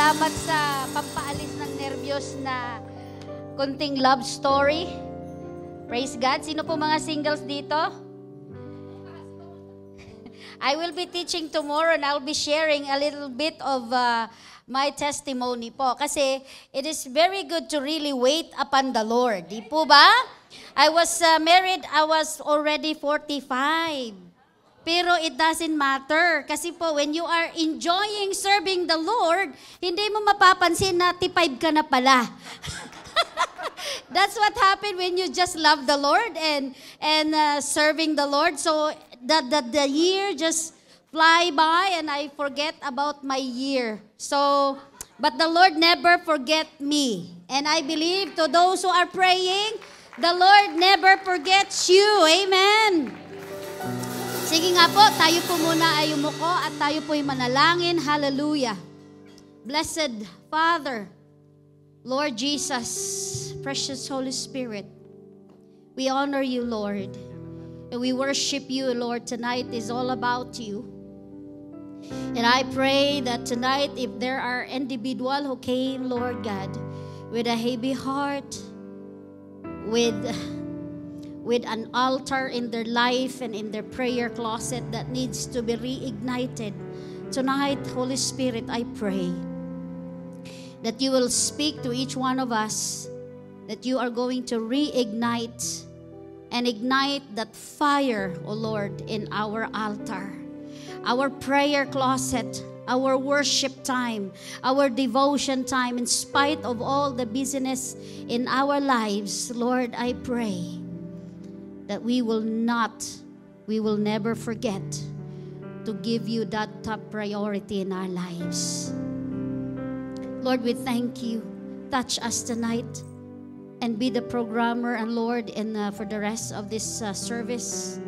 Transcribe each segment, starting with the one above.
Salamat sa pampaalis ng nervyos na kunting love story. Praise God. Sino po mga singles dito? I will be teaching tomorrow and I'll be sharing a little bit of my testimony po. Kasi it is very good to really wait upon the Lord. Di po ba? I was married, I was already 45. Pero it doesn't matter. Kasi po, when you are enjoying serving the Lord, hindi mo mapapansin na T5 ka na pala. That's what happened when you just love the Lord and serving the Lord. So the year just fly by and I forget about my year. So, but the Lord never forget me. And I believe to those who are praying, the Lord never forgets you. Amen. Sige nga po, tayo po muna ay umuko at tayo po ay manalangin. Hallelujah. Blessed Father, Lord Jesus, precious Holy Spirit, we honor you, Lord. And we worship you, Lord. Tonight is all about you. And I pray that tonight, if there are individuals who came, Lord God, with a heavy heart, with an altar in their life and in their prayer closet that needs to be reignited. Tonight, Holy Spirit, I pray that you will speak to each one of us, that you are going to reignite and ignite that fire, O Lord, in our altar, our prayer closet, our worship time, our devotion time, in spite of all the busyness in our lives. Lord, I pray that we will never forget to give you that top priority in our lives. Lord, we thank you. Touch us tonight and be the programmer and Lord for the rest of this service.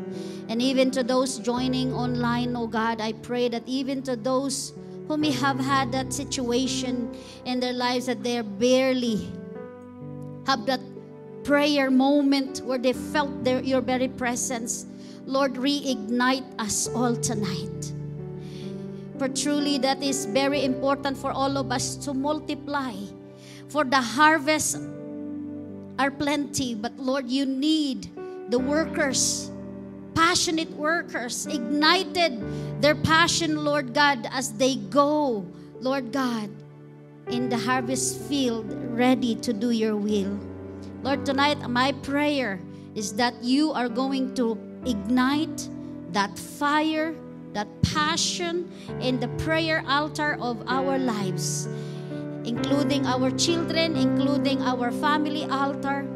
And even to those joining online, oh God, I pray that even to those who may have had that situation in their lives that they barely have that prayer moment where they felt your very presence. Lord, reignite us all tonight. For truly that is very important for all of us to multiply. For the harvest are plenty, but Lord, you need the workers, passionate workers, ignited their passion, Lord God, as they go, Lord God, in the harvest field, ready to do your will. Lord, tonight, my prayer is that you are going to ignite that fire, that passion in the prayer altar of our lives, including our children, including our family altar,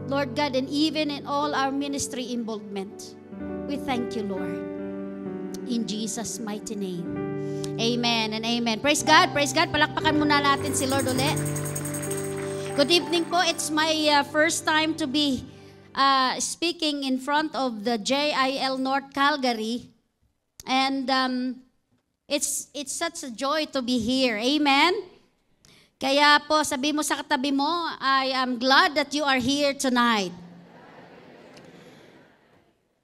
Lord God, and even in all our ministry involvement. We thank you, Lord. In Jesus' mighty name. Amen and amen. Praise God, praise God. Palakpakan muna natin si Lord ulit. Good evening po. It's my first time to be speaking in front of the JIL North Calgary. And it's such a joy to be here. Amen? Kaya po, sabi mo sa katabi mo, I am glad that you are here tonight.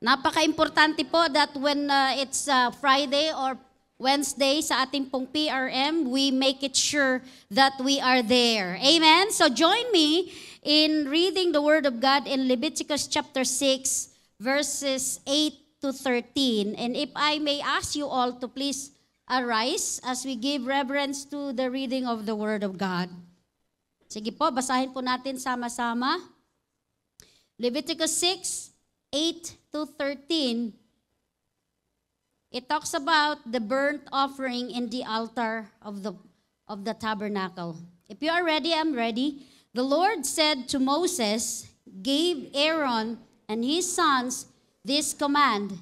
Napaka-importante po that when it's Friday or Wednesday sa ating pong PRM, we make it sure that we are there. Amen? So join me in reading the Word of God in Leviticus chapter 6, verses 8 to 13. And if I may ask you all to please arise as we give reverence to the reading of the Word of God. Sige po, basahin po natin sama-sama. Leviticus 6, 8 to 13. It talks about the burnt offering in the altar of the tabernacle. If you are ready, I'm ready. The Lord said to Moses, gave Aaron and his sons this command.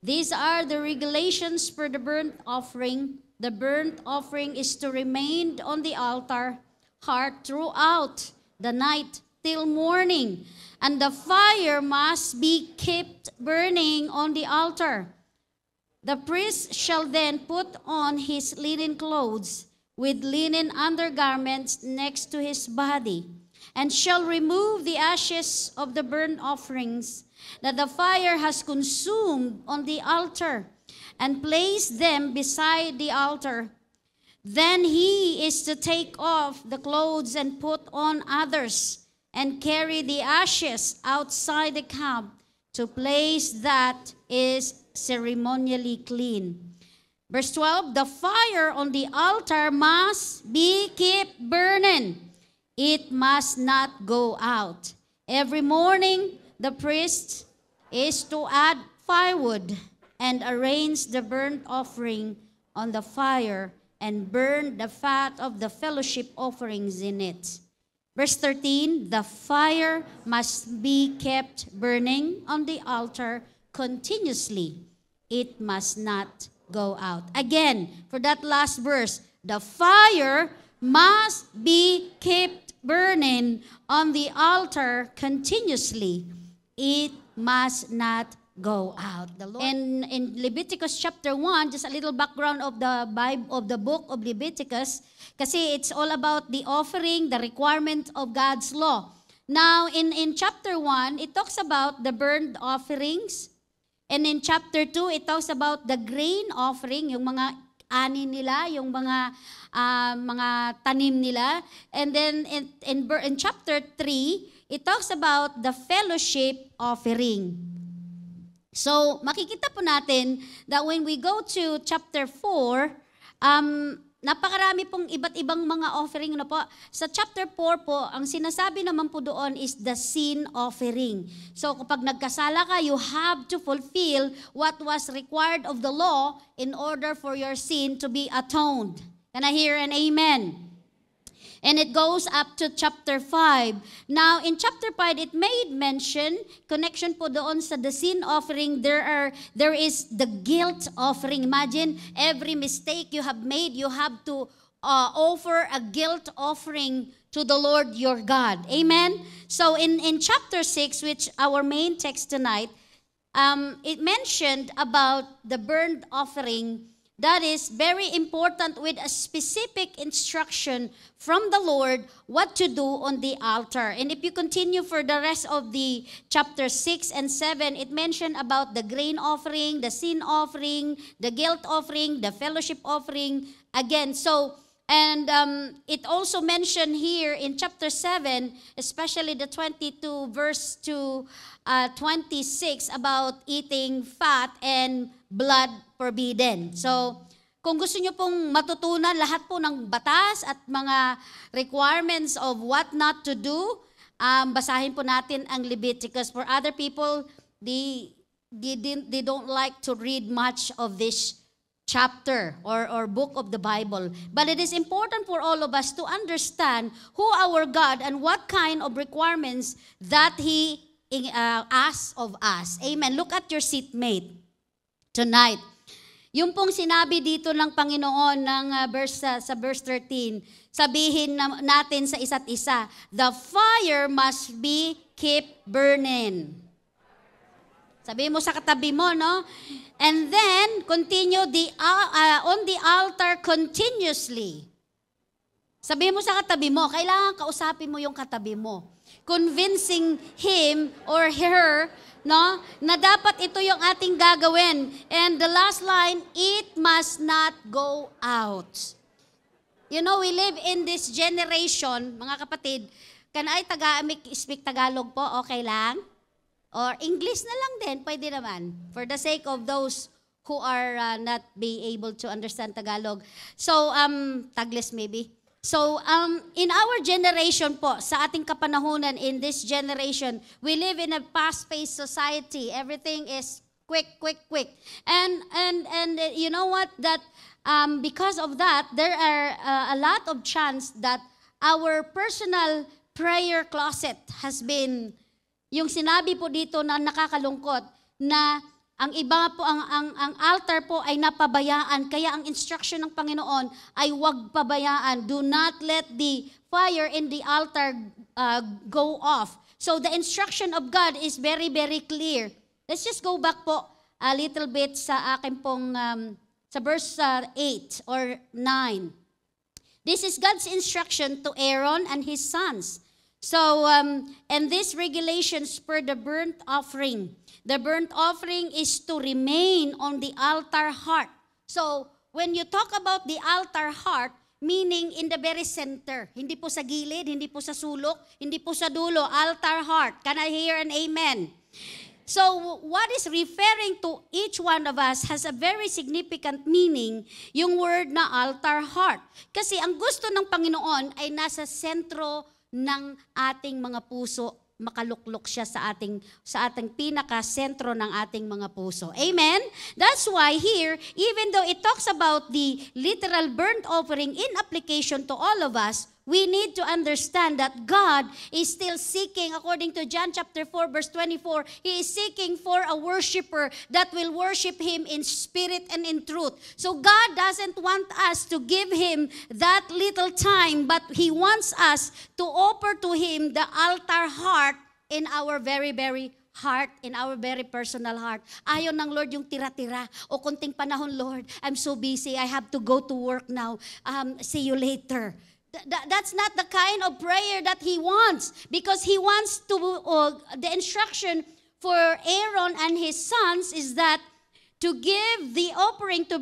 These are the regulations for the burnt offering. The burnt offering is to remain on the altar heart throughout the night till morning, and the fire must be kept burning on the altar. The priest shall then put on his linen clothes with linen undergarments next to his body, and shall remove the ashes of the burnt offerings that the fire has consumed on the altar, and place them beside the altar. Then he is to take off the clothes and put on others, and carry the ashes outside the camp to place that is ceremonially clean. Verse 12, the fire on the altar must be kept burning. It must not go out. Every morning, the priest is to add firewood and arrange the burnt offering on the fire and burn the fat of the fellowship offerings in it. Verse 13, the fire must be kept burning on the altar continuously. It must not go out. Again, for that last verse, the fire must be kept burning on the altar continuously. It must not go out. The Lord. And in Leviticus chapter 1, just a little background of the Bible, of the book of Leviticus, kasi it's all about the offering, the requirement of God's law. Now, in chapter 1, it talks about the burnt offerings. And in chapter 2, it talks about the grain offering, yung mga ani nila, yung mga tanim nila. And then in chapter 3, it talks about the fellowship offering. So, makikita po natin that when we go to chapter 4, napakarami pong iba't ibang mga offering na po. Sa chapter 4 po, ang sinasabi naman po doon is the sin offering. So, kapag nagkasala ka, you have to fulfill what was required of the law in order for your sin to be atoned. Can I hear an amen? And it goes up to chapter 5. Now, in chapter 5, it made mention, connection po doon sa the sin offering, there is the guilt offering. Imagine, every mistake you have made, you have to offer a guilt offering to the Lord your God. Amen? So, in chapter 6, which our main text tonight, it mentioned about the burnt offering. That is very important, with a specific instruction from the Lord what to do on the altar. And if you continue for the rest of the chapter 6 and 7, it mentioned about the grain offering, the sin offering, the guilt offering, the fellowship offering. Again, so, and it also mentioned here in chapter 7, especially the 22 verse to 26, about eating fat and blood forbidden. So, kung gusto nyo pong matutunan lahat po ng batas at mga requirements of what not to do, basahin po natin ang Leviticus. For other people, they don't like to read much of this chapter or book of the Bible. But it is important for all of us to understand who our God and what kind of requirements that He asks of us. Amen. Look at your seatmate tonight. Yung pong sinabi dito ng Panginoon ng sa verse 13, sabihin natin sa isa't isa, the fire must be keep burning. Sabihin mo sa katabi mo, no? And then, continue on the altar continuously. Sabihin mo sa katabi mo, kailangan kausapin mo yung katabi mo. Convincing him or her, no, na dapat ito yung ating gagawin. And the last line, it must not go out. You know, we live in this generation, mga kapatid, can I speak Tagalog po? Okay lang? Or English na lang din, pwede naman. For the sake of those who are not being able to understand Tagalog. So, Taglis maybe. So, in our generation po, sa ating kapanahunan, in this generation, we live in a fast-paced society. Everything is quick. And you know what? That because of that, there are a lot of chance that our personal prayer closet has been, yung sinabi po dito na nakakalungkot, na ang iba po, ang altar po ay napabayaan. Kaya ang instruction ng Panginoon ay huwag pabayaan. Do not let the fire in the altar go off. So the instruction of God is very, very clear. Let's just go back po a little bit sa akin pong, sa verse 8 or 9. This is God's instruction to Aaron and his sons. So, and this regulations per the burnt offering. The burnt offering is to remain on the altar heart. So, when you talk about the altar heart, meaning in the very center. Hindi po sa gilid, hindi po sa sulok, hindi po sa dulo. Altar heart. Can I hear an amen? So what is referring to each one of us has a very significant meaning, yung word na altar heart. Kasi ang gusto ng Panginoon ay nasa sentro ng ating mga puso. Makaluklok siya sa ating pinaka-sentro ng ating mga puso. Amen? That's why here, even though it talks about the literal burnt offering in application to all of us, we need to understand that God is still seeking, according to John chapter 4, verse 24, He is seeking for a worshiper that will worship Him in spirit and in truth. So God doesn't want us to give Him that little time, but He wants us to offer to Him the altar heart in our very, very heart, in our very personal heart. Ayaw ng Lord yung tira-tira. O kunting panahon, Lord, I'm so busy, I have to go to work now. See you later. That's not the kind of prayer that He wants, because He wants to, the instruction for Aaron and his sons is that to give the offering, to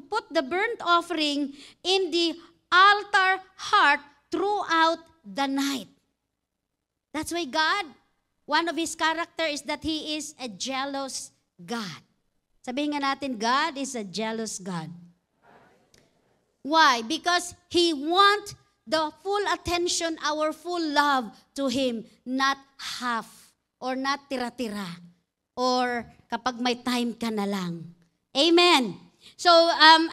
put the burnt offering in the altar heart throughout the night. That's why God, one of His character is that He is a jealous God. Sabihin nga natin, God is a jealous God. Why? Because He wants the full attention, our full love to Him, not half or not tira-tira or kapag may time ka na lang. Amen. So,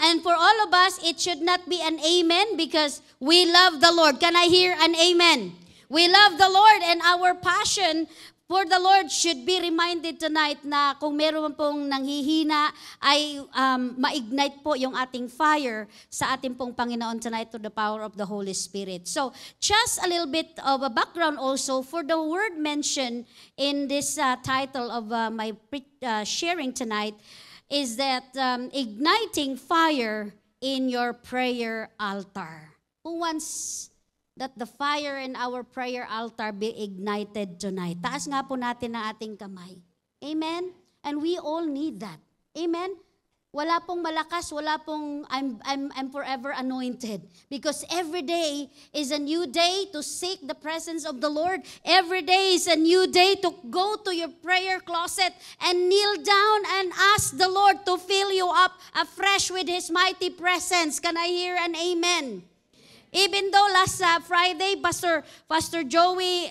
and for all of us, it should not be an amen because we love the Lord. Can I hear an amen? We love the Lord, and our passion for the Lord should be reminded tonight na kung meron pong nanghihina ay ma-ignite po yung ating fire sa ating pong Panginoon tonight to the power of the Holy Spirit. So just a little bit of a background also for the word mentioned in this title of my sharing tonight is that igniting fire in your prayer altar. Who wants that the fire in our prayer altar be ignited tonight? Taas nga po natin ang ating kamay. Amen? And we all need that. Amen? Wala pong malakas, wala pong I'm forever anointed. Because every day is a new day to seek the presence of the Lord. Every day is a new day to go to your prayer closet and kneel down and ask the Lord to fill you up afresh with His mighty presence. Can I hear an amen? Even though last Friday, Pastor Joey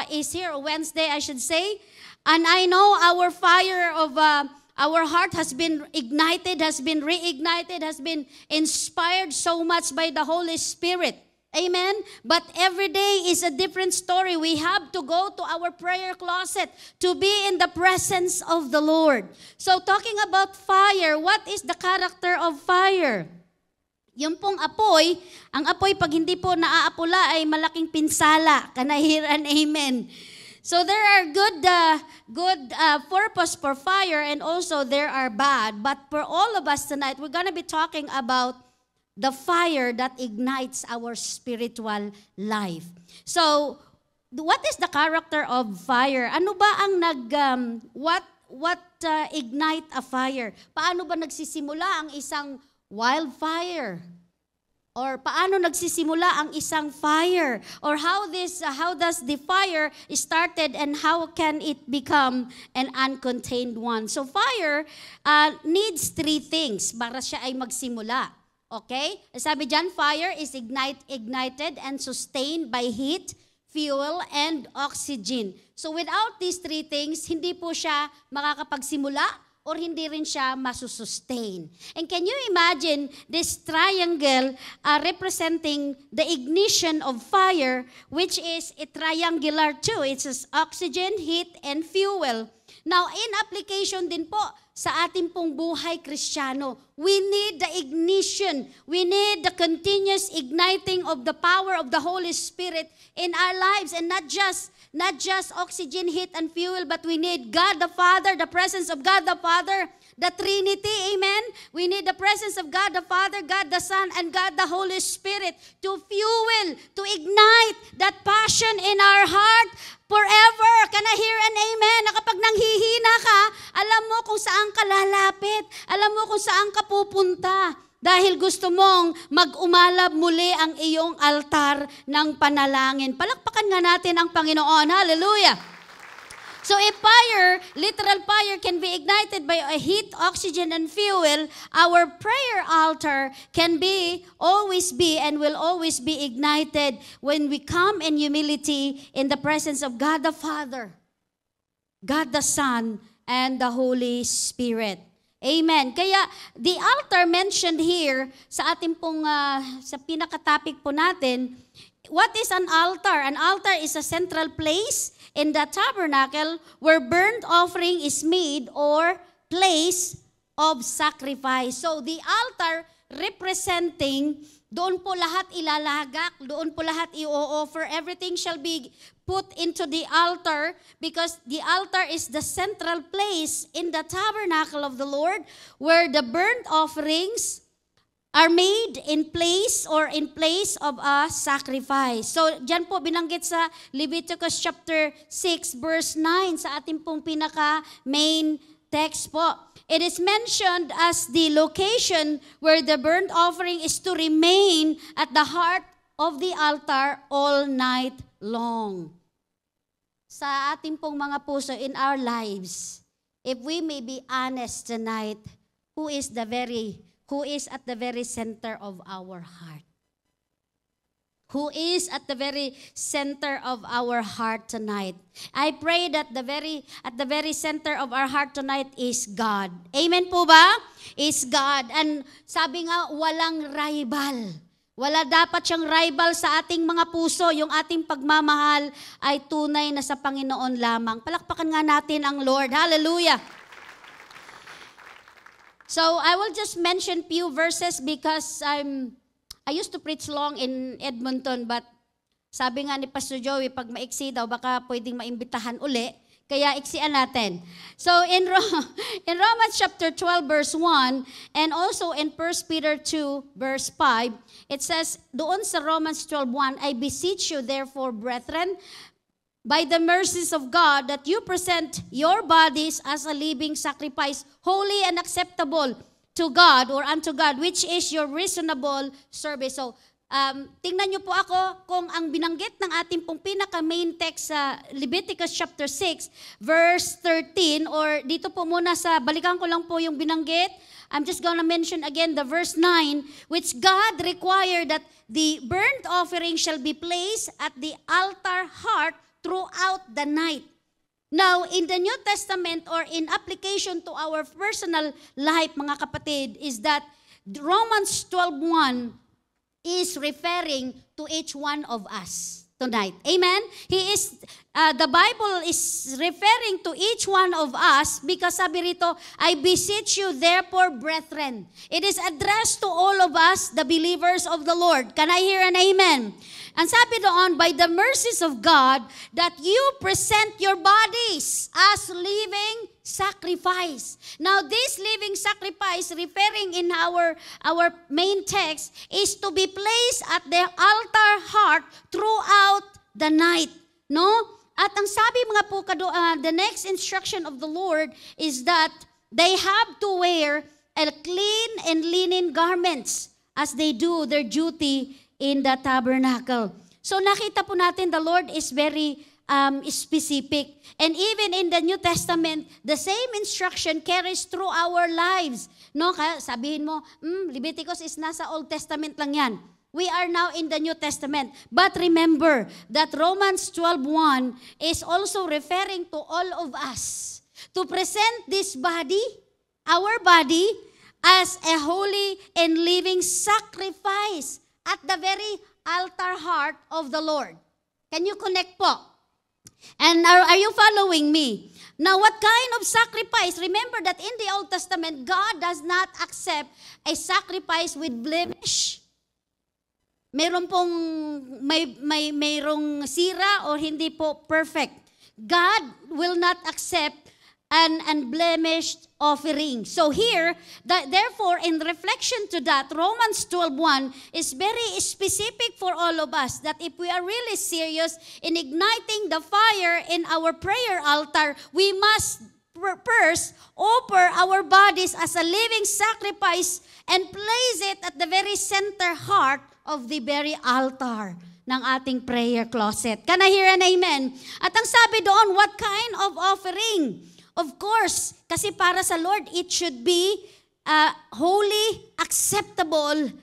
is here, Wednesday I should say, and I know our fire of our heart has been ignited, has been reignited, has been inspired so much by the Holy Spirit. Amen? But every day is a different story. We have to go to our prayer closet to be in the presence of the Lord. So talking about fire, what is the character of fire? Yung pong apoy, ang apoy pag hindi po naaapula ay malaking pinsala. Can I hear an amen? So there are good purpose for fire and also there are bad. But for all of us tonight, we're gonna be talking about the fire that ignites our spiritual life. So what is the character of fire? Ano ba ang what ignite a fire? Paano ba nagsisimula ang isang wildfire? Or paano nagsisimula ang isang fire? Or how does the fire started and how can it become an uncontained one? So fire needs three things para siya ay magsimula. Okay? Sabi dyan, fire is ignited and sustained by heat, fuel, and oxygen. So without these three things, hindi po siya makakapagsimula or hindi rin siya masusustain. And can you imagine this triangle representing the ignition of fire, which is a triangular too. It's oxygen, heat, and fuel. Now, in application din po sa ating pong buhay Kristiyano, we need the ignition. We need the continuous igniting of the power of the Holy Spirit in our lives, and not just oxygen, heat, and fuel, but we need God the Father, the presence of God the Father, the Trinity, amen? We need the presence of God the Father, God the Son, and God the Holy Spirit to fuel, to ignite that passion in our heart forever. Can I hear an amen? Na kapag nanghihina ka, alam mo kung saan ka lalapit. Alam mo kung saan ka pupunta. Dahil gusto mong mag-umalab muli ang iyong altar ng panalangin. Palakpakan nga natin ang Panginoon. Hallelujah! So if fire, literal fire, can be ignited by a heat, oxygen, and fuel, our prayer altar can always be, and will always be ignited when we come in humility in the presence of God the Father, God the Son, and the Holy Spirit. Amen. Kaya the altar mentioned here sa ating pong sa pinaka-topic po natin, what is an altar? An altar is a central place in the tabernacle where burnt offering is made or place of sacrifice. So the altar representing, doon po lahat ilalagak, doon po lahat i-offer. Everything shall be put into the altar because the altar is the central place in the tabernacle of the Lord where the burnt offerings are made in place of a sacrifice. So, diyan po binanggit sa Leviticus chapter 6 verse 9 sa ating pong pinaka-main text po. It is mentioned as the location where the burnt offering is to remain at the heart of the altar all night long. Sa ating pong mga puso in our lives, if we may be honest tonight, who is at the very center of our heart? Who is at the very center of our heart tonight? I pray that at the very center of our heart tonight is God. Amen po ba? Is God. And sabi nga, walang rival. Wala dapat siyang rival sa ating mga puso. Yung ating pagmamahal ay tunay na sa Panginoon lamang. Palakpakan nga natin ang Lord. Hallelujah! So I will just mention few verses because I used to preach long in Edmonton, but sabi nga ni Pastor Joey, pag maiksi daw, baka pwedeng maimbitahan uli. Kaya iksian natin. So in Romans chapter 12 verse 1 and also in 1 Peter 2 verse 5, it says, doon sa Romans 12:1, I beseech you therefore, brethren, by the mercies of God, that you present your bodies as a living sacrifice, holy and acceptable to God or unto God, which is your reasonable service. So, tingnan niyo po ako kung ang binanggit ng ating pong pinaka-main text sa Leviticus chapter 6, verse 13, or dito po muna balikan ko lang po yung binanggit. I'm just gonna mention again the verse 9, which God required that the burnt offering shall be placed at the altar heart throughout the night. Now, in the New Testament or in application to our personal life, mga kapatid, is that Romans 12:1 is referring to each one of us tonight. Amen? The Bible is referring to each one of us because sabi rito, I beseech you therefore, brethren. It is addressed to all of us, the believers of the Lord. Can I hear an amen? Ang sabi doon, by the mercies of God, that you present your bodies as living sacrifice. Now, this living sacrifice, referring in our main text, is to be placed at the altar heart throughout the night. No? At ang sabi mga po, the next instruction of the Lord is that they have to wear a clean and linen garments as they do their duty in the tabernacle. So nakita po natin the Lord is very specific. And even in the New Testament, the same instruction carries through our lives. No, kaya sabihin mo, Leviticus is nasa Old Testament lang yan. We are now in the New Testament. But remember that Romans 12:1 is also referring to all of us to present this body, our body, as a holy and living sacrifice at the very altar heart of the Lord. Can you connect po? And are you following me? Now, what kind of sacrifice? Remember that in the Old Testament, God does not accept a sacrifice with blemish. Mayroong pong mayroong sira or hindi po perfect. God will not accept an unblemished offering. So here, therefore, in reflection to that, Romans 12:1 is very specific for all of us that if we are really serious in igniting the fire in our prayer altar, we must first offer our bodies as a living sacrifice and place it at the very center heart of the very altar ng ating prayer closet. Can I hear an amen? At ang sabi doon, what kind of offering? Of course, kasi para sa Lord, it should be holy, acceptable.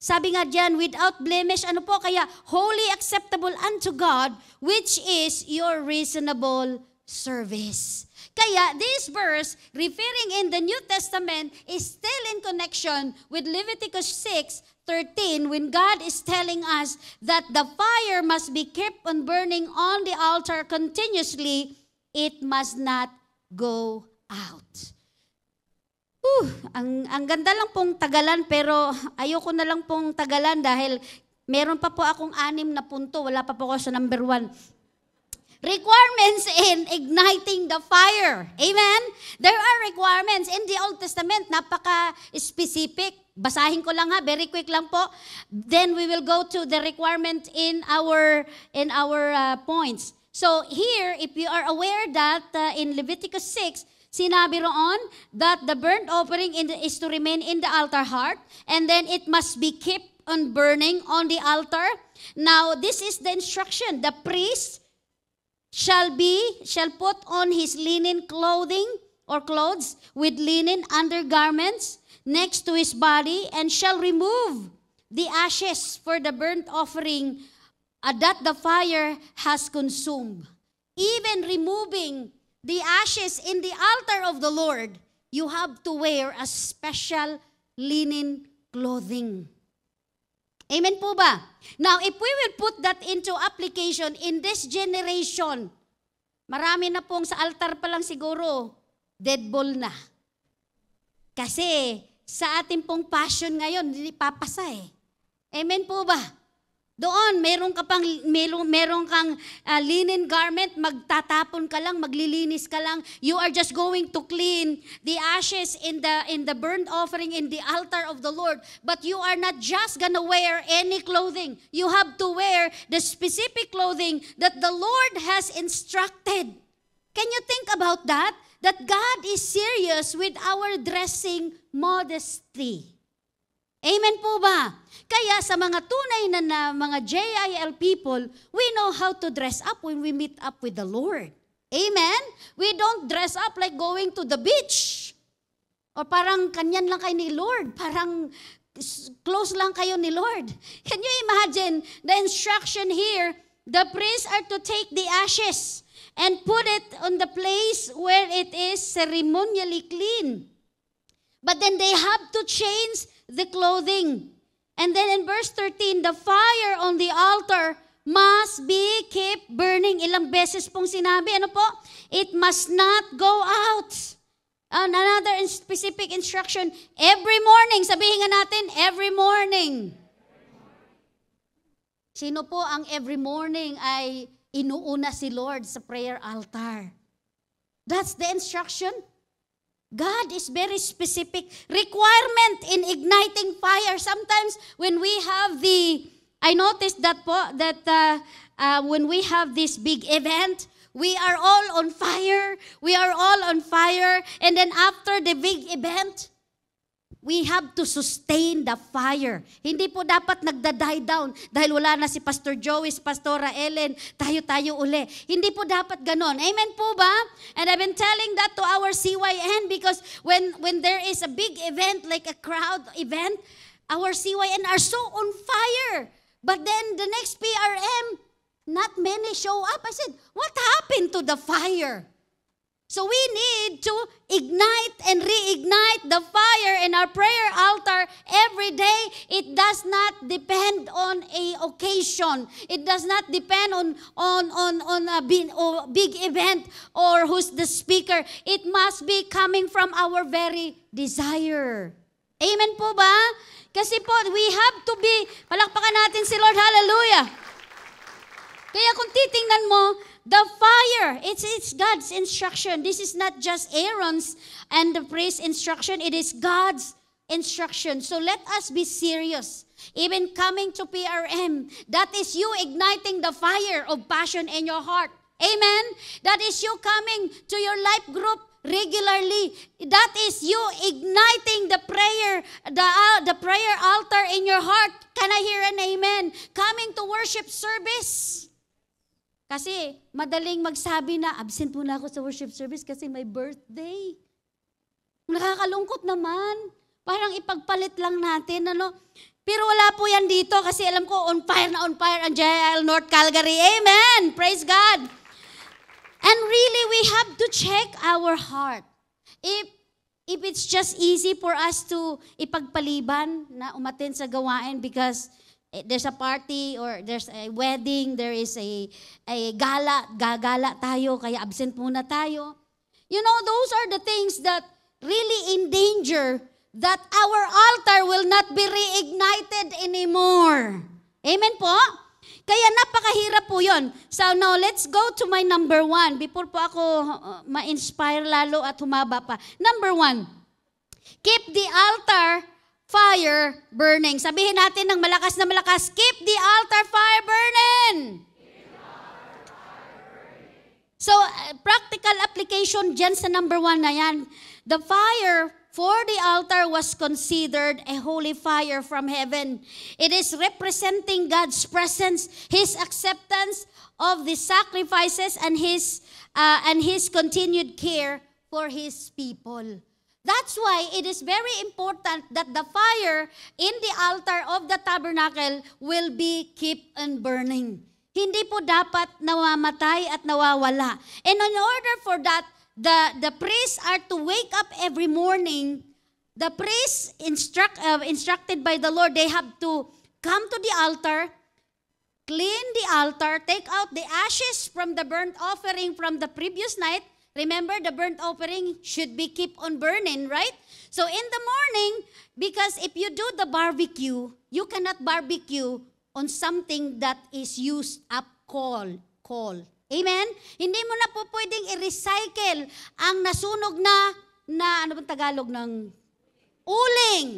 Sabi nga dyan, without blemish, ano po? Kaya, holy, acceptable unto God, which is your reasonable service. Kaya, this verse, referring in the New Testament, is still in connection with Leviticus 6:13, when God is telling us that the fire must be kept on burning on the altar continuously, it must not go out. Ang ganda lang pong tagalan, pero ayoko na lang pong tagalan dahil meron pa po akong 6 na punto, wala pa po ako sa number 1. Requirements in igniting the fire. Amen? There are requirements in the Old Testament, napaka-specific. Basahin ko lang ha, very quick lang po. Then we will go to the requirement in our points. So here, if you are aware that in Leviticus 6, sinabi roon that the burnt offering is to remain in the altar heart, and then it must be kept on burning on the altar. Now, this is the instruction. The priest shall put on his linen clothing or clothes with linen undergarments next to his body, and shall remove the ashes for the burnt offering that the fire has consumed. Even removing the ashes in the altar of the Lord, you have to wear a special linen clothing. Amen po ba? Now, if we will put that into application in this generation, marami na pong sa altar pa lang siguro, dead ball na. Kasi sa ating pong passion ngayon, hindi papasa eh. Amen po ba? Doon, meron kang linen garment, magtatapon ka lang, maglilinis ka lang. You are just going to clean the ashes in the burnt offering in the altar of the Lord. But you are not just gonna wear any clothing. You have to wear the specific clothing that the Lord has instructed. Can you think about that? That God is serious with our dressing modesty. Amen po ba? Kaya sa mga tunay na mga JIL people, we know how to dress up when we meet up with the Lord. Amen? We don't dress up like going to the beach. O parang kanyan lang kayo ni Lord. Parang close lang kayo ni Lord. Can you imagine the instruction here? The priests are to take the ashes and put it on the place where it is ceremonially clean. But then they have to change the clothing. And then in verse 13, the fire on the altar must be kept burning. Ilang beses pong sinabi, ano po? It must not go out. Another specific instruction, every morning, sabihin nga natin, every morning. Sino po ang every morning ay inuuna si Lord sa prayer altar? That's the instruction. God is very specific. Requirement in igniting fire. Sometimes when we have I noticed that po, that when we have this big event, we are all on fire. We are all on fire. And then after the big event, we have to sustain the fire. Hindi po dapat nagda-die down dahil wala na si Pastor Joey, si Pastora Ellen, tayo-tayo uli. Hindi po dapat ganon. Amen po ba? And I've been telling that to our CYN because when there is a big event like a crowd event, our CYN are so on fire. But then the next PRM, not many show up. I said, what happened to the fire? So we need to ignite and reignite the fire in our prayer altar every day. It does not depend on a occasion. It does not depend on a big event or who's the speaker. It must be coming from our very desire. Amen po ba? Kasi po, we have to be, palakpakan natin si Lord, hallelujah. Kaya kung titingnan mo, the fire. It's God's instruction. This is not just Aaron's and the priest's instruction. It is God's instruction. So let us be serious. Even coming to PRM, that is you igniting the fire of passion in your heart. Amen? That is you coming to your life group regularly. That is you igniting the prayer, the prayer altar in your heart. Can I hear an amen? Coming to worship service. Kasi madaling magsabi na, absent muna ako sa worship service kasi may birthday. Nakakalungkot naman. Parang ipagpalit lang natin, ano? Pero wala po yan dito kasi alam ko on fire na on fire ang JL North Calgary. Amen! Praise God! And really, we have to check our heart. If it's just easy for us to ipagpaliban na umattend sa gawain because there's a party or there's a wedding, there is a gagala tayo, kaya absent muna tayo. You know, those are the things that really endanger that our altar will not be reignited anymore. Amen po? Kaya napakahirap po yun. So now, let's go to my number 1. Before po ako ma-inspire lalo at humaba pa. Number 1, keep the altar fire burning. Sabihin natin ng malakas na malakas, keep the altar fire burning. So, practical application dyan sa number 1 na yan. The fire for the altar was considered a holy fire from heaven. It is representing God's presence, His acceptance of the sacrifices, and His continued care for His people. That's why it is very important that the fire in the altar of the tabernacle will be keep on burning. Hindi po dapat nawamatay at nawawala. And in order for that, the priests are to wake up every morning. The priests instructed by the Lord, they have to come to the altar, clean the altar, take out the ashes from the burnt offering from the previous night. Remember, the burnt offering should be keep on burning, right? So in the morning, because if you do the barbecue, you cannot barbecue on something that is used up coal. Amen? Hindi mo na po pwedeng i-recycle ang nasunog na ano bang Tagalog ng uling.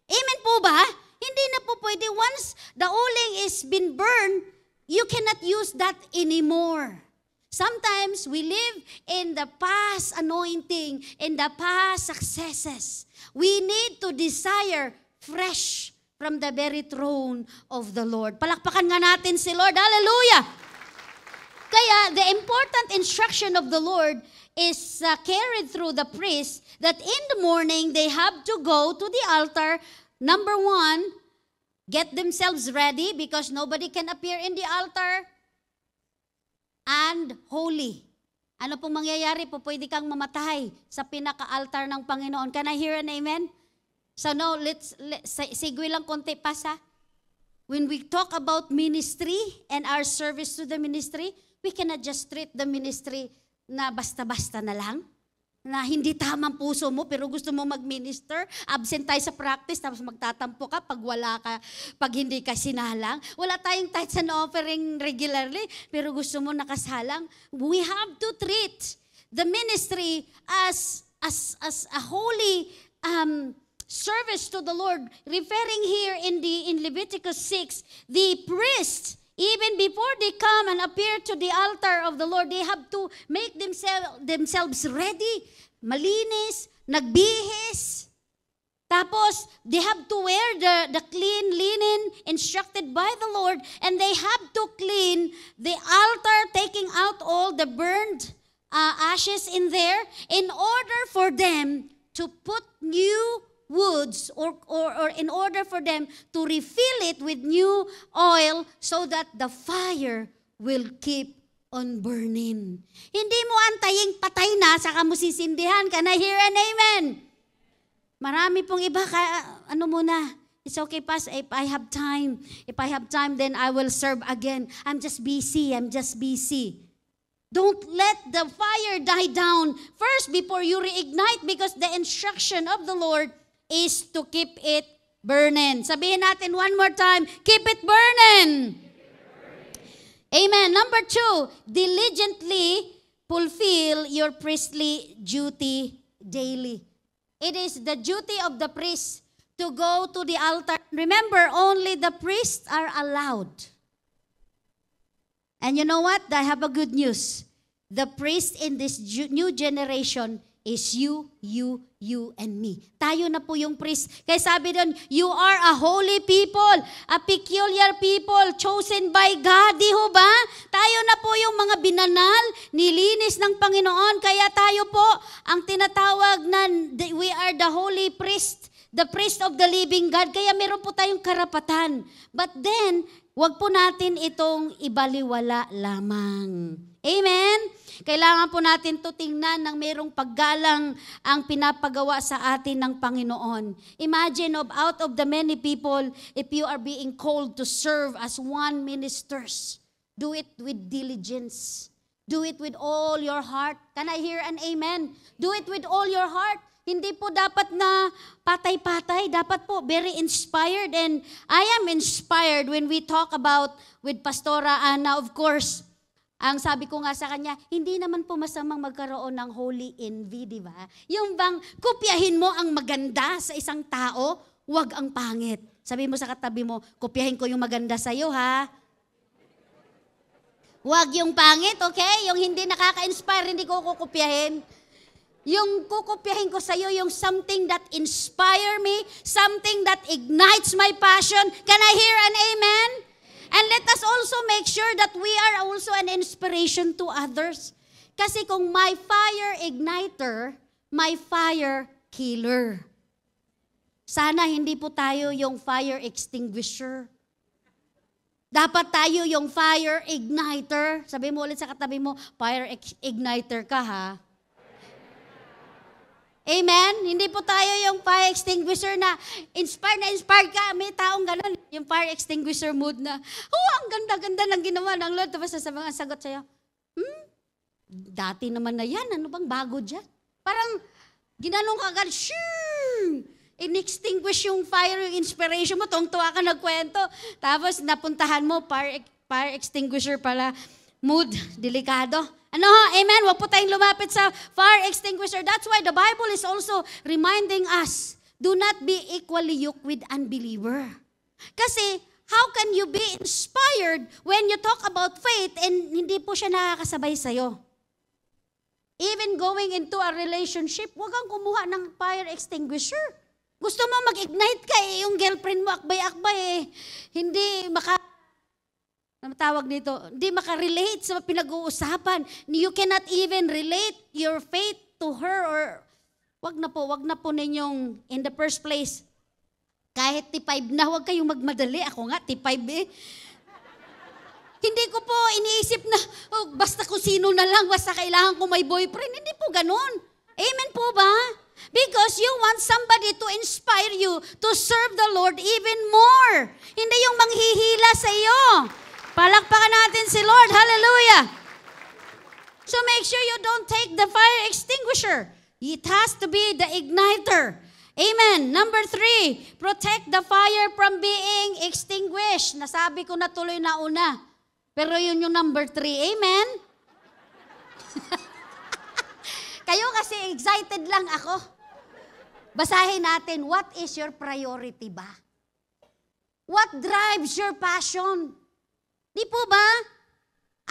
Amen po ba? Hindi na po pwede. Once the uling is been burned, you cannot use that anymore. Sometimes we live in the past anointing, in the past successes. We need to desire fresh from the very throne of the Lord. Palakpakan nga natin si Lord. Hallelujah! Kaya the important instruction of the Lord is carried through the priest that in the morning they have to go to the altar. Number 1, get themselves ready because nobody can appear in the altar. And holy. Ano pong mangyayari po? Pwede kang mamatay sa pinaka-altar ng Panginoon. Can I hear an amen? So now, let's segue lang konti pa sa. When we talk about ministry and our service to the ministry, we cannot just treat the ministry na basta-basta na lang. Na hindi tamang puso mo pero gusto mo mag-minister, absent tayo sa practice tapos magtatampo ka pag wala ka, pag hindi ka sinalang. Wala tayong tithes and offering regularly pero gusto mo nakasalang. We have to treat the ministry as a holy service to the Lord. Referring here in Leviticus 6, the priest, even before they come and appear to the altar of the Lord, they have to make themselves ready, malinis, nagbihis. Tapos, they have to wear the clean linen instructed by the Lord, and they have to clean the altar, taking out all the burned ashes in there in order for them to put new woods or in order for them to refill it with new oil so that the fire will keep on burning. Hindi mo antaying patay na saka mo sisindihan. Can I hear an amen? Marami pong iba ano muna, it's okay, Pastor, if I have time. If I have time, then I will serve again. I'm just busy. Don't let the fire die down first before you reignite because the instruction of the Lord is to keep it burning. Sabihin natin one more time, keep it burning. Amen. Number 2, diligently fulfill your priestly duty daily. It is the duty of the priest to go to the altar. Remember, only the priests are allowed. And you know what? I have a good news. The priest in this new generation is you, and me. Tayo na po yung priest. Kaya sabi doon, you are a holy people, a peculiar people, chosen by God. Di ho ba? Tayo na po yung mga binanal, nilinis ng Panginoon. Kaya tayo po ang tinatawag na we are the holy priest, the priest of the living God. Kaya meron po tayong karapatan. But then, wag po natin itong ibaliwala lamang. Amen? Kailangan po natin to tingnan ng mayroong paggalang ang pinapagawa sa atin ng Panginoon. Imagine out of the many people, if you are being called to serve as one ministers, do it with diligence. Do it with all your heart. Can I hear an amen? Do it with all your heart. Hindi po dapat na patay-patay. Dapat po very inspired. And I am inspired when we talk about with Pastora Ana, of course. Ang sabi ko nga sa kanya, hindi naman po masamang magkaroon ng holy envy, di ba? Yung bang kopyahin mo ang maganda sa isang tao, wag ang pangit. Sabi mo sa katabi mo, kopyahin ko yung maganda sa'yo, ha? Wag yung pangit, okay? Yung hindi nakaka-inspire, hindi ko kukopyahin. Yung kukopyahin ko sa'yo, yung something that inspire me, something that ignites my passion. Can I hear an amen? And let us also make sure that we are also an inspiration to others. Kasi kung my fire igniter, my fire killer. Sana hindi po tayo yung fire extinguisher. Dapat tayo yung fire igniter. Sabi mo ulit sa katabi mo, fire igniter ka, ha? Amen? Hindi po tayo yung fire extinguisher na inspired ka. May taong ganun. Yung fire extinguisher mood na, ang ganda-ganda ng ginawa ng Lord. Tapos sa mga sagot sa'yo, dati naman na yan. Ano bang bago dyan? Parang ginanong ka agad, in-extinguish yung fire, yung inspiration mo. Tuwang-tuwa ka nagkwento. Tapos napuntahan mo, fire extinguisher pala. Mood, delikado. Ano ho? Amen? Huwag po tayong lumapit sa fire extinguisher. That's why the Bible is also reminding us, do not be equally yoked with unbeliever. Kasi, how can you be inspired when you talk about faith and hindi po siya nakakasabay sa'yo? Even going into a relationship, huwag kang kumuha ng fire extinguisher. Gusto mo mag-ignite ka yung girlfriend mo, akbay-akbay hindi tawag dito, hindi makarelate sa pinag-uusapan. You cannot even relate your faith to her or wag na po ninyong in the first place. Kahit T5 na, wag kayong magmadali. Ako nga, T5 eh. Hindi ko po iniisip na, basta kung sino na lang, basta kailangan ko may boyfriend. Hindi po ganun. Amen po ba? Because you want somebody to inspire you to serve the Lord even more. Hindi yung manghihila sa iyo. Palakpakan natin si Lord. Hallelujah. So make sure you don't take the fire extinguisher. It has to be the igniter. Amen. Number 3, protect the fire from being extinguished. Nasabi ko na tuloy na una. Pero yun yung number 3. Amen. Kayo kasi excited lang ako. Basahin natin, what is your priority ba? What drives your passion? Di po ba?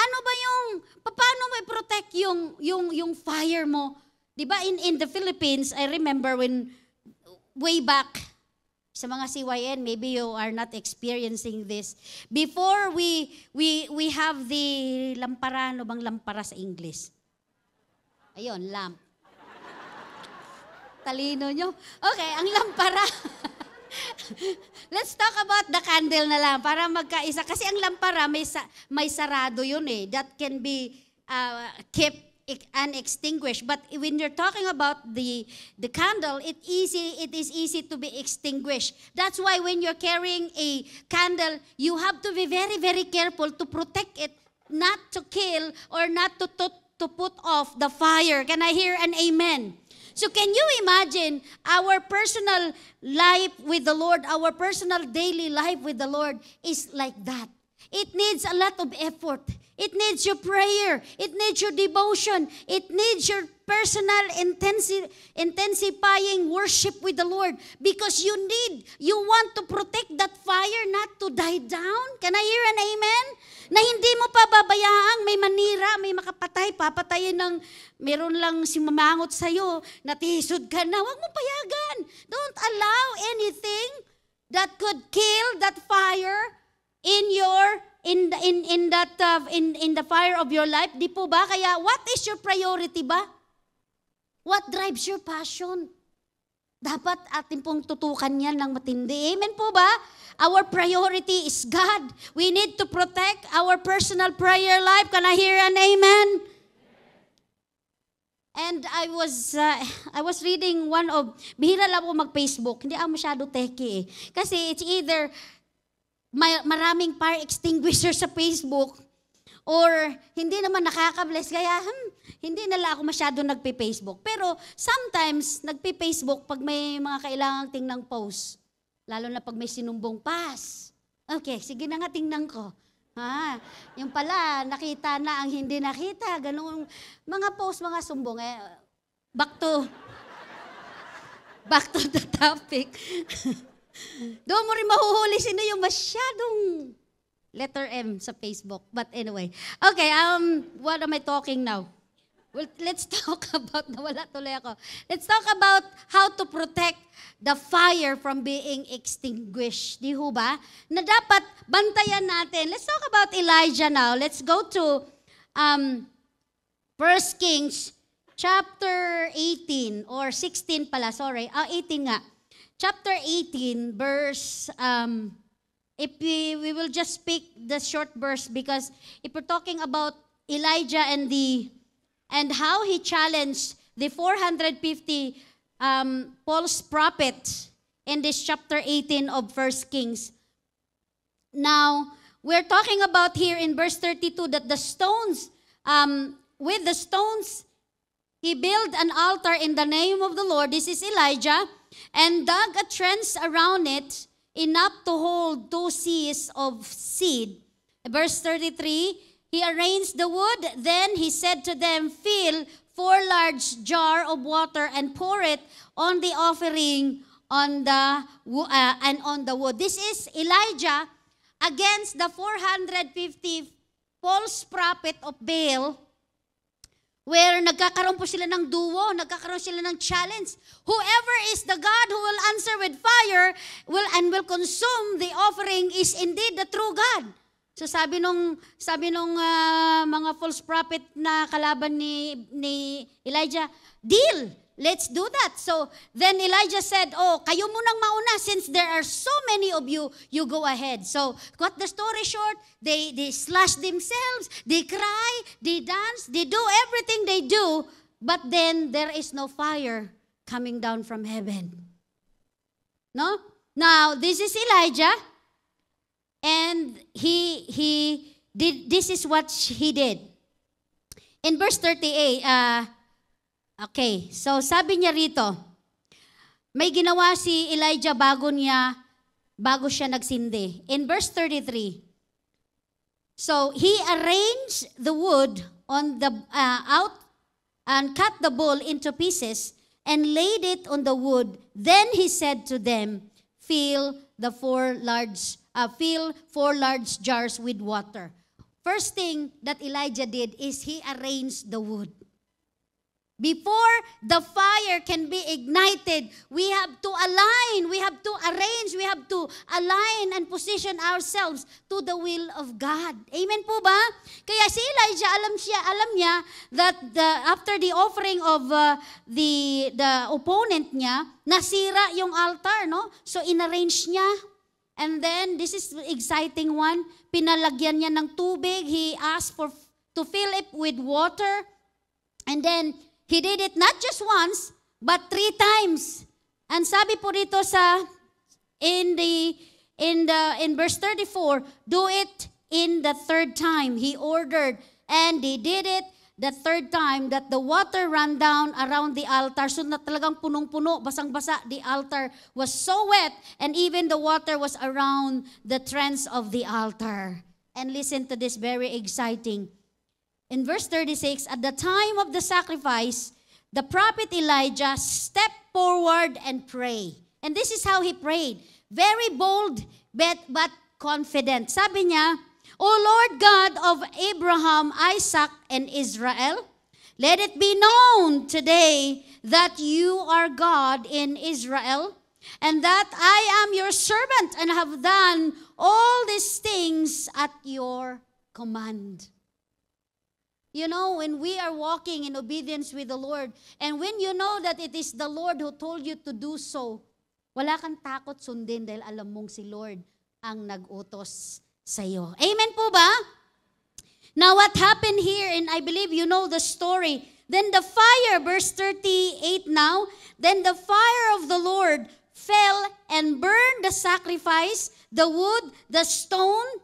Ano ba paano mo i-protect yung fire mo? Di ba in the Philippines, I remember when way back sa mga CYN, maybe you are not experiencing this. Before we have the lampara, ano bang lampara sa English? Ayun, lamp. Talino nyo. Okay, ang lampara. Let's talk about the candle na lang para magkaisa. Kasi ang lampara may sarado yun eh. That can be kept unextinguished. But when you're talking about the candle, it is easy to be extinguished. That's why when you're carrying a candle, you have to be very, very careful to protect it, not to kill or not to put off the fire. Can I hear an amen? So can you imagine our personal life with the Lord, our personal daily life with the Lord is like that. It needs a lot of effort. It needs your prayer. It needs your devotion. It needs your personal intensifying worship with the Lord. Because you want to protect that fire not to die down. Can I hear an amen? Na hindi mo pababayaang may manira, may makapatay, papatayin ng meron lang si mamangot sa'yo, natisod ka na, huwag mo payagan. Don't allow anything that could kill that fire in the fire of your life. Di po ba? Kaya what is your priority ba? What drives your passion? Dapat atin pong tutukan yan ng matindi. Amen po ba? Our priority is God. We need to protect our personal prayer life. Can I hear an amen? And I was reading bihira lang ako mag-Facebook. Hindi ako masyado techie eh. Kasi it's either maraming fire extinguisher sa Facebook or hindi naman nakaka-bless. Kaya hindi nala ako masyado nagpe-Facebook. Pero sometimes nagpe-Facebook pag may mga kailangang tingnang post. Lalo na pag may sinumbong pass. Okay, sige na nga tingnan ko. Yung pala, nakita na ang hindi nakita. Ganun, mga post, mga sumbong. Back to the topic. Doon mo rin mahuhuli sino yung masyadong letter M sa Facebook. But anyway. Okay, what am I talking now? Well, let's talk about, nawala tuloy ako. Let's talk about how to protect the fire from being extinguished. Di ho ba? Na dapat bantayan natin. Let's talk about Elijah now. Let's go to 1 Kings chapter 18 or 16 pala, sorry. 18 nga. Chapter 18 verse, if we will just speak the short verse because if we're talking about Elijah and how he challenged the 450 false prophets in this chapter 18 of 1 Kings. Now, we're talking about here in verse 32 that the stones, with the stones, he built an altar in the name of the Lord. This is Elijah, and dug a trench around it, enough to hold 2 seahs of seed. Verse 33, he arranged the wood, then he said to them, fill 4 large jar of water and pour it on the offering on the wood. This is Elijah against the 450 false prophet of Baal, where nagkakaroon po sila ng duo, nagkakaroon sila ng challenge. Whoever is the God who will answer with fire will consume the offering is indeed the true God. So sabi nung mga false prophet na kalaban ni Elijah, deal, let's do that. So then Elijah said, kayo munang mauna since there are so many of you, you go ahead. So cut the story short, they slash themselves, they cry, they dance, they do everything they do, but then there is no fire coming down from heaven. No? Now, this is Elijah. And he did, this is what he did. In verse 38, okay, so sabi niya rito, may ginawa si Elijah bago siya nagsindi. In verse 33, so he arranged the wood on the out and cut the bull into pieces and laid it on the wood. Then he said to them, fill 4 large jars with water. First thing that Elijah did is he arranged the wood. Before the fire can be ignited, we have to align, we have to arrange, we have to align and position ourselves to the will of God. Amen po ba? Kaya si Elijah, alam niya that after the offering of the opponent niya, nasira yung altar, no? So inarrange niya. And then, this is the exciting one, pinalagyan niya ng tubig. He asked to fill it with water. And then, he did it not just once, but 3 times. And sabi po dito in verse 34, do it in the 3rd time. He ordered, and he did it the 3rd time that the water ran down around the altar. So na talagang punong-puno, basang-basa. The altar was so wet, and even the water was around the trench of the altar. And listen to this, very exciting. In verse 36, at the time of the sacrifice, the prophet Elijah stepped forward and prayed. And this is how he prayed. Very bold, but confident. Sabi niya, O Lord God of Abraham, Isaac, and Israel, let it be known today that you are God in Israel, and that I am your servant and have done all these things at your command. You know, when we are walking in obedience with the Lord, and when you know that it is the Lord who told you to do so, wala kang takot sundin dahil alam mong si Lord ang nag-utos sa iyo. Amen po ba? Now what happened here, and I believe you know the story, then the fire, verse 38 now, then the fire of the Lord fell and burned the sacrifice, the wood, the stone.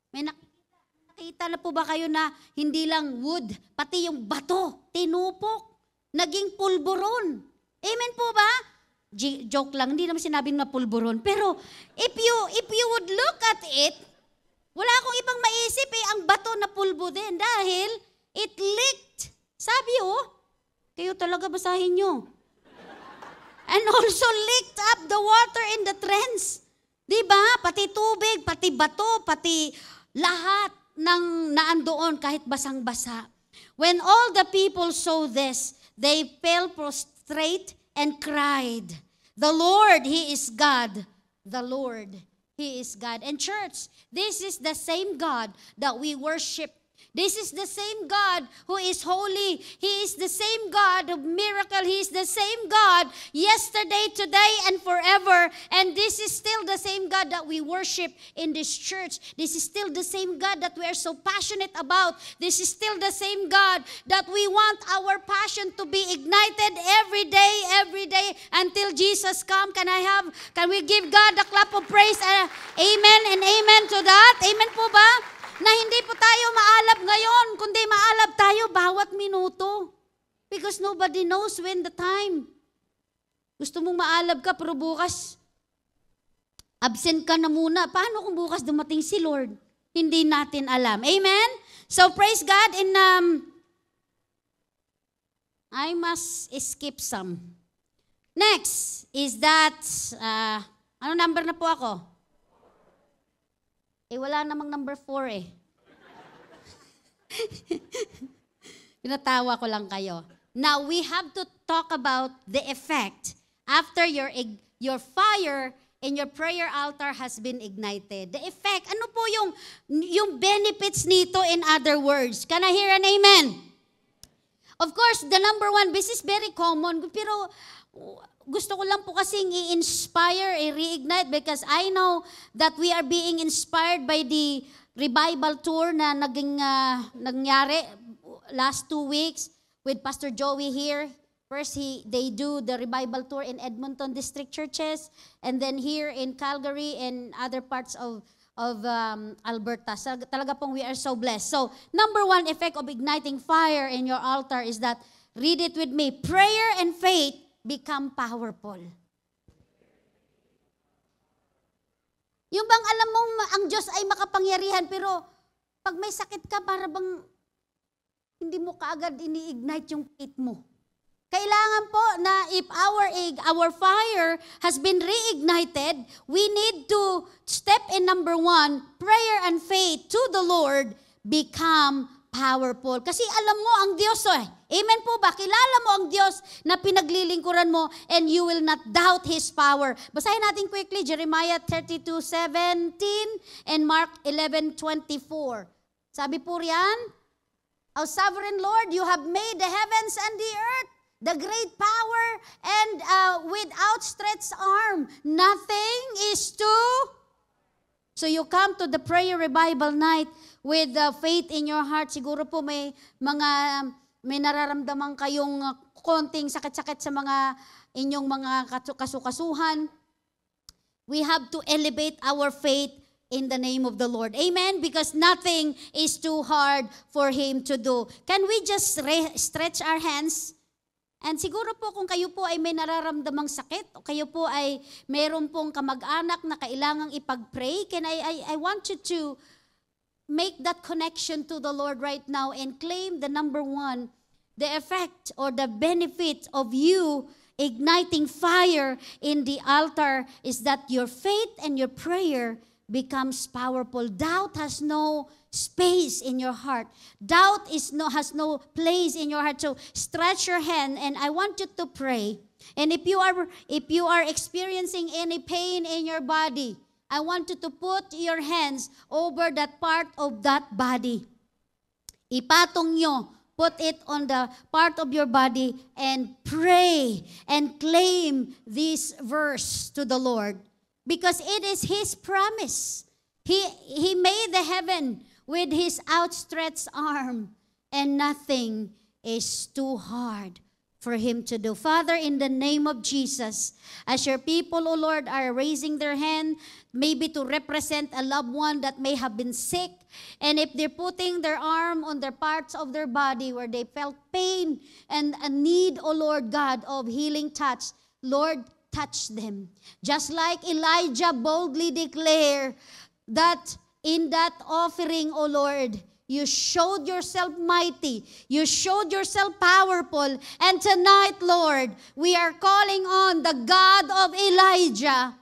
May nakita na po ba kayo na hindi lang wood, pati yung bato, tinupok, naging pulburon. Amen po ba? Joke lang, hindi naman sinabing na pulburon. Pero if you would look at it, wala akong ibang maisip ang bato na pulbo din dahil it leaked. Sabi kayo talaga basahin nyo. And also leaked up the water in the trench. Diba? Pati tubig, pati bato, pati lahat ng naandoon kahit basang-basa. When all the people saw this, they fell prostrate and cried, the Lord, He is God. The Lord, He is God. And church, this is the same God that we worship. This is the same God who is holy. He is the same God of miracle. He is the same God yesterday, today, and forever. And this is still the same God that we worship in this church. This is still the same God that we are so passionate about. This is still the same God that we want our passion to be ignited every day until Jesus comes. Can we give God a clap of praise? Amen and amen to that. Amen po ba? Na hindi po tayo maalab ngayon, kundi maalab tayo bawat minuto. Because nobody knows when the time. Gusto mong maalab ka, pero bukas, absent ka na muna. Paano kung bukas dumating si Lord? Hindi natin alam. Amen? So praise God. I must skip some. Next is that, ano number na po ako? Wala namang number 4 Pinatawa ko lang kayo. Now, we have to talk about the effect after your fire in your prayer altar has been ignited. The effect, ano po yung benefits nito in other words? Can I hear an amen? Of course, the number one, this is very common, pero gusto ko lang po kasing i-inspire, i-reignite because I know that we are being inspired by the revival tour na nangyari last 2 weeks with Pastor Joey here. First, they do the revival tour in Edmonton district churches, and then here in Calgary and other parts of Alberta. So, talaga pong we are so blessed. So, number one effect of igniting fire in your altar is that, read it with me, prayer and faith become powerful. Yung bang alam mong ang Diyos ay makapangyarihan, pero pag may sakit ka, para bang hindi mo kaagad ini-ignite yung faith mo. Kailangan po na if our fire has been reignited, we need to step in number 1, prayer and faith to the Lord become powerful. Kasi alam mo ang Diyos Amen po ba? Kilala mo ang Diyos na pinaglilingkuran mo and you will not doubt His power. Basahin natin quickly Jeremiah 32:17 and Mark 11:24. Sabi po riyan, O sovereign Lord, you have made the heavens and the earth, the great power, and with outstretched arm, nothing is too. So you come to the prayer revival night with faith in your heart. Siguro po may nararamdaman kayong konting sakit-sakit sa mga inyong mga kasukasuhan. We have to elevate our faith in the name of the Lord. Amen? Because nothing is too hard for Him to do. Can we just stretch our hands? And siguro po kung kayo po ay may nararamdamang sakit o kayo po ay mayroon pong kamag-anak na kailangang ipag-pray, I want you to make that connection to the Lord right now and claim the number one, the effect or the benefit of you igniting fire in the altar is that your faith and your prayer becomes powerful. Doubt has no space in your heart. Doubt has no place in your heart. So stretch your hand and I want you to pray. And if you are experiencing any pain in your body, I want you to put your hands over that part of that body. Ipatong nyo. Put it on the part of your body and pray and claim this verse to the Lord. Because it is His promise. He made the heaven with His outstretched arm. And nothing is too hard for Him to do. Father, in the name of Jesus, as your people, O Lord, are raising their hand, maybe to represent a loved one that may have been sick, and if they're putting their arm on their parts of their body where they felt pain and a need, O Lord God, of healing touch, Lord, touch them. Just like Elijah boldly declared that in that offering, O Lord, you showed yourself mighty. You showed yourself powerful. And tonight, Lord, we are calling on the God of Elijah.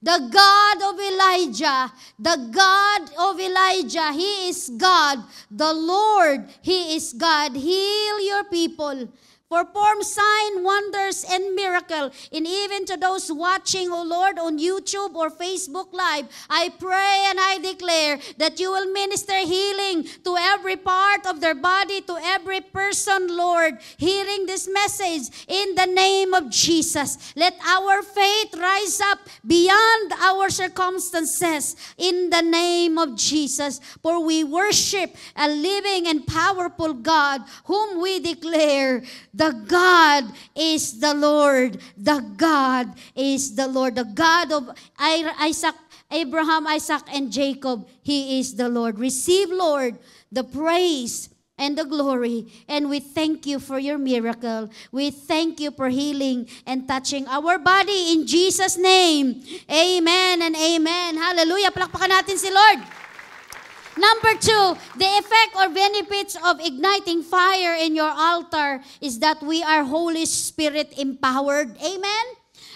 The God of Elijah. The God of Elijah. He is God. The Lord, He is God. Heal your people. Perform sign, wonders, and miracle. And even to those watching, O Lord, on YouTube or Facebook Live, I pray and I declare that you will minister healing to every part of their body, to every person, Lord, hearing this message in the name of Jesus. Let our faith rise up beyond our circumstances in the name of Jesus. For we worship a living and powerful God whom we declare the God is the Lord. The God is the Lord. The God of Abraham, Isaac, and Jacob. He is the Lord. Receive, Lord, the praise and the glory. And we thank you for your miracle. We thank you for healing and touching our body in Jesus' name. Amen and amen. Hallelujah. Palakpakan natin si Lord. Number 2, the effect or benefits of igniting fire in your altar is that we are Holy Spirit empowered. Amen?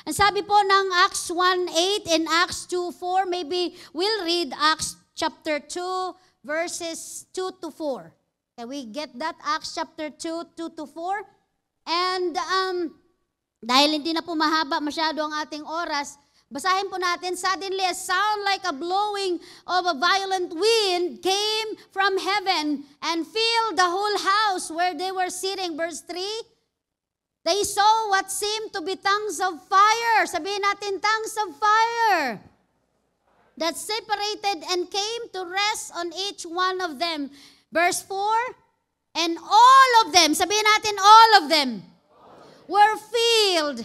Ang sabi po ng Acts 1:8 and Acts 2:4, maybe we'll read Acts chapter 2, verses 2 to 4. Can we get that? Acts chapter 2, 2 to 4. And dahil hindi na po mahaba masyado ang ating oras, basahin po natin, suddenly a sound like a blowing of a violent wind came from heaven and filled the whole house where they were sitting. Verse 3, they saw what seemed to be tongues of fire. Sabihin natin, tongues of fire that separated and came to rest on each one of them. Verse 4, and all of them, sabihin natin, all of them were filled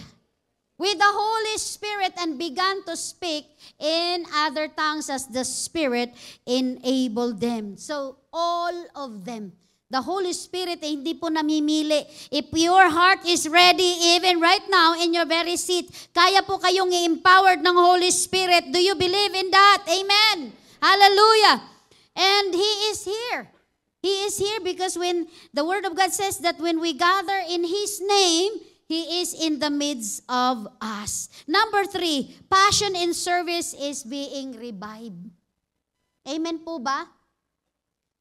with the Holy Spirit and began to speak in other tongues as the Spirit enabled them. So, all of them. The Holy Spirit ay hindi po namimili. If your heart is ready, even right now in your very seat, kaya po kayong i-empowered ng Holy Spirit. Do you believe in that? Amen. Hallelujah. And He is here. He is here because when the Word of God says that when we gather in His name, He is in the midst of us. Number 3, passion in service is being revived. Amen po ba?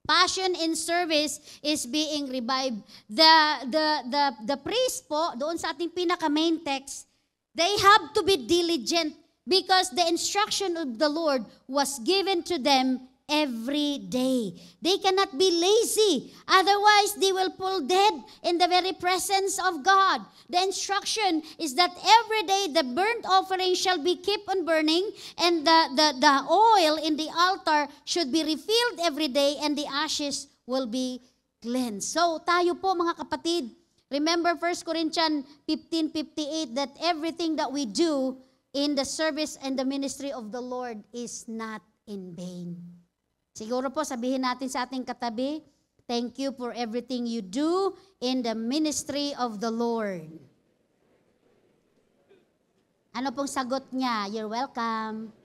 Passion in service is being revived. The priest po, doon sa ating pinaka-main text, they have to be diligent because the instruction of the Lord was given to them every day. They cannot be lazy. Otherwise, they will fall dead in the very presence of God. The instruction is that every day the burnt offering shall be kept on burning and the oil in the altar should be refilled every day and the ashes will be cleansed. So, tayo po mga kapatid, remember 1 Corinthians 15:58 that everything that we do in the service and the ministry of the Lord is not in vain. Siguro po sabihin natin sa ating katabi, thank you for everything you do in the ministry of the Lord. Ano pong sagot niya? You're welcome.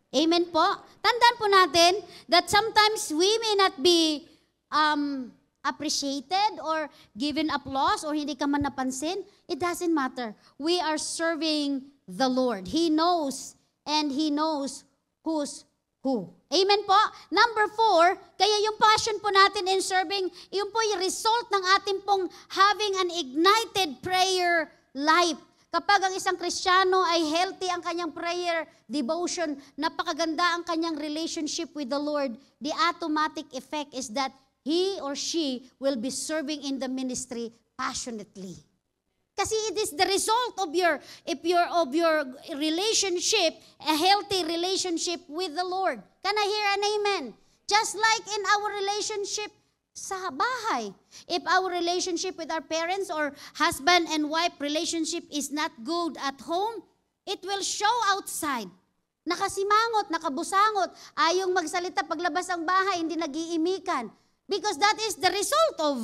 Amen po? Tandaan po natin that sometimes we may not be appreciated or given applause or hindi ka man napansin. It doesn't matter. We are serving the Lord. He knows and He knows who's who. Amen po? Number 4, kaya yung passion po natin in serving, yun po yung result ng ating pong having an ignited prayer life. Kapag ang isang Kristiyano ay healthy ang kanyang prayer, devotion, napakaganda ang kanyang relationship with the Lord, the automatic effect is that he or she will be serving in the ministry passionately. Kasi it is the result of your relationship, a healthy relationship with the Lord. Can I hear an amen? Just like in our relationship sa bahay. If our relationship with our parents or husband and wife relationship is not good at home, it will show outside. Nakasimangot, nakabusangot, ayong magsalita paglabas ang bahay, hindi nag-iimikan. Because that is the result of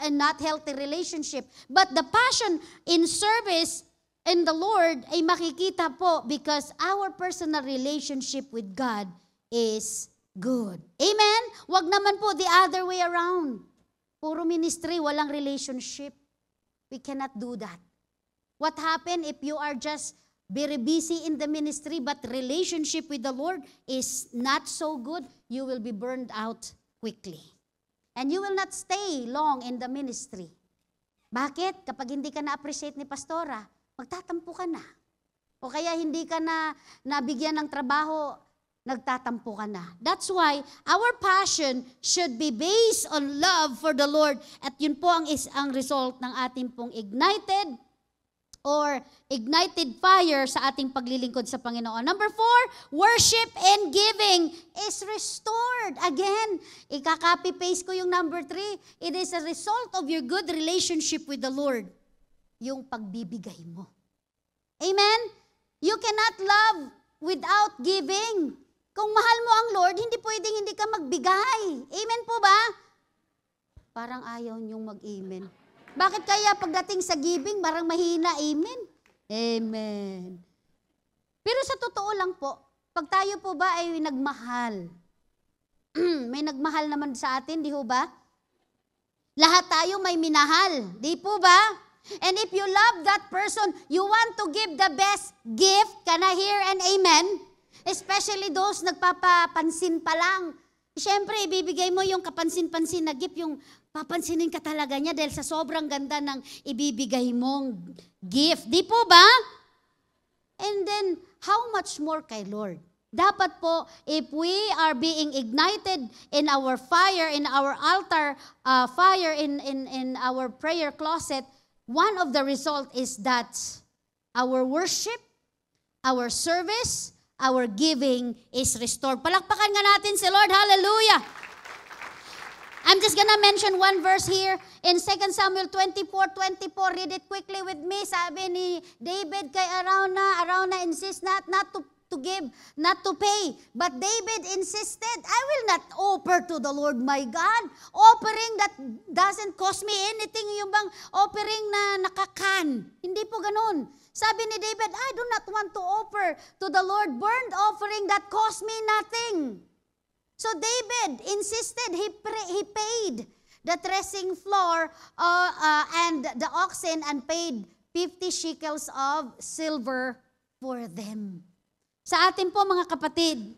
a not healthy relationship. But the passion in service in the Lord ay makikita po because our personal relationship with God is good. Amen? Wag naman po the other way around. Puro ministry, walang relationship. We cannot do that. What happened if you are just very busy in the ministry but relationship with the Lord is not so good? You will be burned out quickly. And you will not stay long in the ministry. Bakit? Kapag hindi ka na-appreciate ni pastora, magtatampo ka na. O kaya hindi ka na nabigyan ng trabaho, nagtatampo ka na. That's why our passion should be based on love for the Lord. At yun po ang result ng ating pong ignited fire sa ating paglilingkod sa Panginoon. Number 4, worship and giving is restored. Again, ikaka-copy-paste ko yung number 3. It is a result of your good relationship with the Lord. Yung pagbibigay mo. Amen? You cannot love without giving. Kung mahal mo ang Lord, hindi pwedeng hindi ka magbigay. Amen po ba? Parang ayaw niyong mag-amen. Bakit kaya pagdating sa giving, parang mahina, amen? Amen. Pero sa totoo lang po, pag tayo po ba ay nagmahal, may nagmahal naman sa atin, di ho ba? Lahat tayo may minahal, di po ba? And if you love that person, you want to give the best gift, can I hear an amen? Especially those nagpapapansin pa lang. Siyempre, ibibigay mo yung kapansin-pansin na gift, yung papansinin ka talaga niya dahil sa sobrang ganda ng ibibigay mong gift. Di po ba? And then, how much more kay Lord? Dapat po, if we are being ignited in our fire, in our altar, fire in our prayer closet, one of the result is that our worship, our service, our giving is restored. Palakpakan nga natin si Lord. Hallelujah! I'm just gonna mention one verse here in 2 Samuel 24:24. Read it quickly with me. Sabi ni David kay Arauna insist not to give, not to pay. But David insisted, I will not offer to the Lord my God. Offering that doesn't cost me anything. Yung bang offering na nakakan. Hindi po ganun. Sabi ni David, I do not want to offer to the Lord burnt offering that cost me nothing. So David insisted, he paid the threshing floor and the oxen and paid 50 shekels of silver for them. Sa atin po mga kapatid,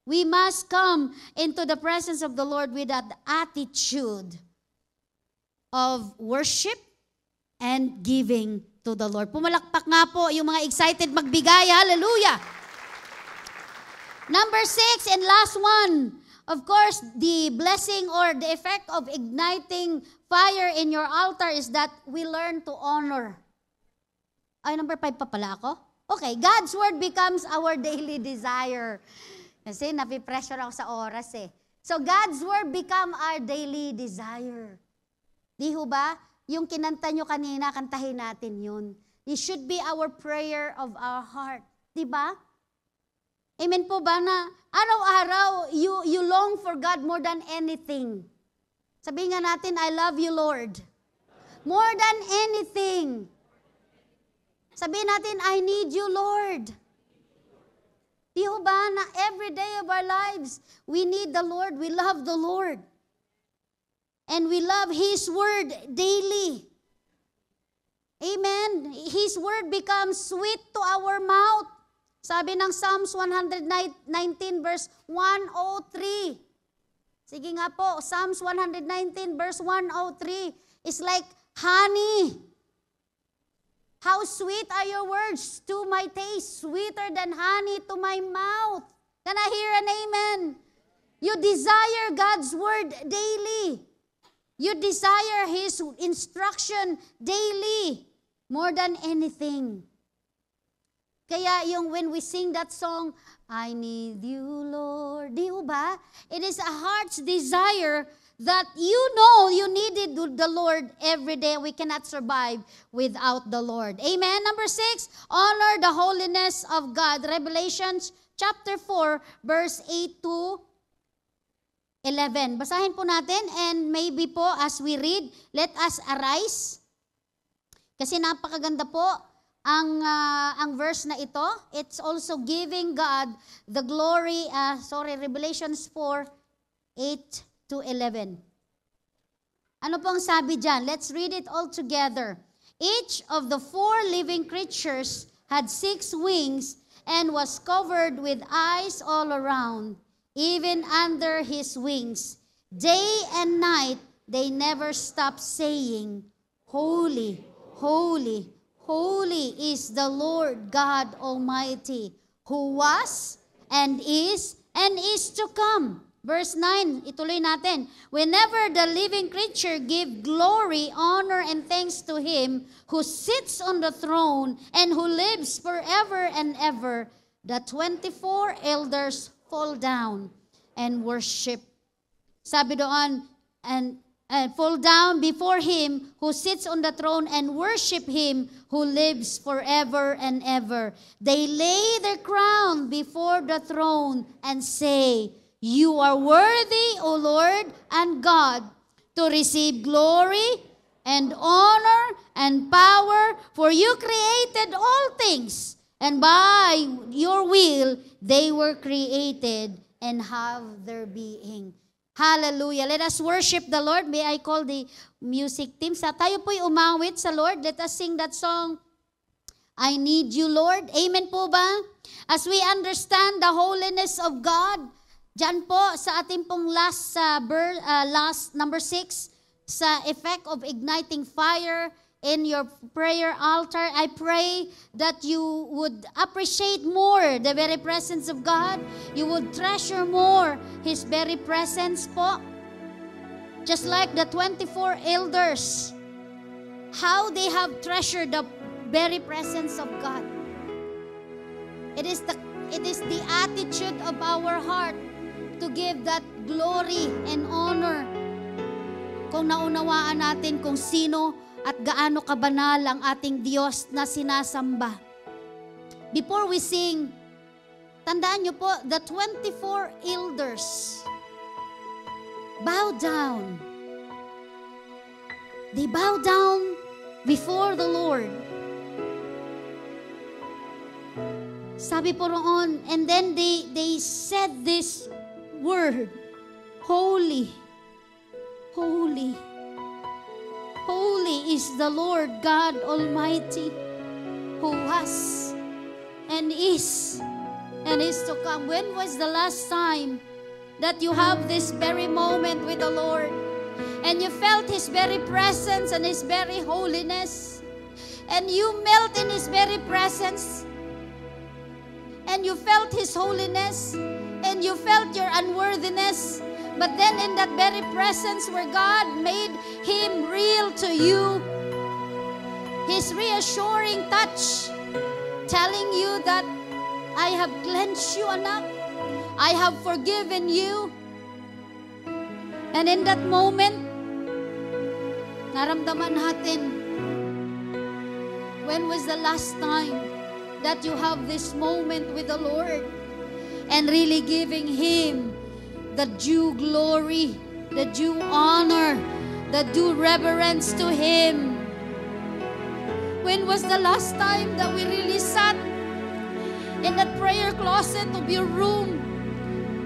we must come into the presence of the Lord with that attitude of worship and giving to the Lord. Pumalakpak nga po yung mga excited magbigay. Hallelujah! Number 6 and last one. Of course, the blessing or the effect of igniting fire in your altar is that we learn to honor. Ay, number 5 pa pala ako? Okay, God's word becomes our daily desire. Kasi napipressure ako sa oras eh. So God's word become our daily desire. Di ho ba? Yung kinanta nyo kanina, kantahin natin yun. It should be our prayer of our heart. Di ba? Amen po ba na araw-araw you long for God more than anything. Sabihin nga natin, I love you, Lord. More than anything. Sabihin natin, I need you, Lord. Di ho ba na every day of our lives, we need the Lord, we love the Lord. And we love His Word daily. Amen. His Word becomes sweet to our mouth. Sabi ng Psalms 119 verse 103. Sige nga po, Psalms 119 verse 103 is like honey. How sweet are your words to my taste, sweeter than honey to my mouth. Can I hear an amen? You desire God's word daily. You desire His instruction daily more than anything. Kaya yung when we sing that song, I need you, Lord. Di ba? It is a heart's desire that you know you needed the Lord every day. We cannot survive without the Lord. Amen. Number 6, honor the holiness of God. Revelations chapter 4, verse 8 to 11. Basahin po natin and maybe po as we read, let us arise. Kasi napakaganda po ang verse na ito. It's also giving God the glory. Revelations 4, 8 to 11. Ano pong sabi dyan? Let's read it all together. Each of the 4 living creatures had 6 wings and was covered with eyes all around, even under his wings. Day and night, they never stop saying, Holy, holy, holy is the Lord God Almighty, who was and is to come. Verse 9, ituloy natin. Whenever the living creature give glory, honor, and thanks to Him who sits on the throne and who lives forever and ever, the 24 elders fall down and worship. Sabi doon, and fall down before Him who sits on the throne and worship Him who lives forever and ever. They lay their crown before the throne and say, You are worthy, O Lord and God, to receive glory and honor and power, for you created all things, and by your will they were created and have their being. Hallelujah. Let us worship the Lord. May I call the music team? Sa tayo po'y umawit sa Lord. Let us sing that song, I Need You, Lord. Amen po ba? As we understand the holiness of God, diyan po sa ating pong last number 6, sa effect of igniting fire in your prayer altar, I pray that you would appreciate more the very presence of God. You would treasure more His very presence po. Just like the 24 elders, how they have treasured the very presence of God. It is the attitude of our heart to give that glory and honor. Kung naunawaan natin kung sino at gaano kabanal ang ating Diyos na sinasamba. Before we sing, tandaan nyo po, the 24 elders bow down. They bow down before the Lord. Sabi po roon, and then they said this word, Holy, holy, holy is the Lord God Almighty, who was and is to come. When was the last time that you have this very moment with the Lord and you felt His very presence and His very holiness, and you melt in His very presence, and you felt His holiness, and you felt your unworthiness, but then in that very presence where God made Him real to you, His reassuring touch, telling you that I have cleansed you enough, I have forgiven you. And in that moment, naramdaman natin, when was the last time that you have this moment with the Lord and really giving Him the due glory, the due honor, the due reverence to Him? When was the last time that we really sat in that prayer closet of your room,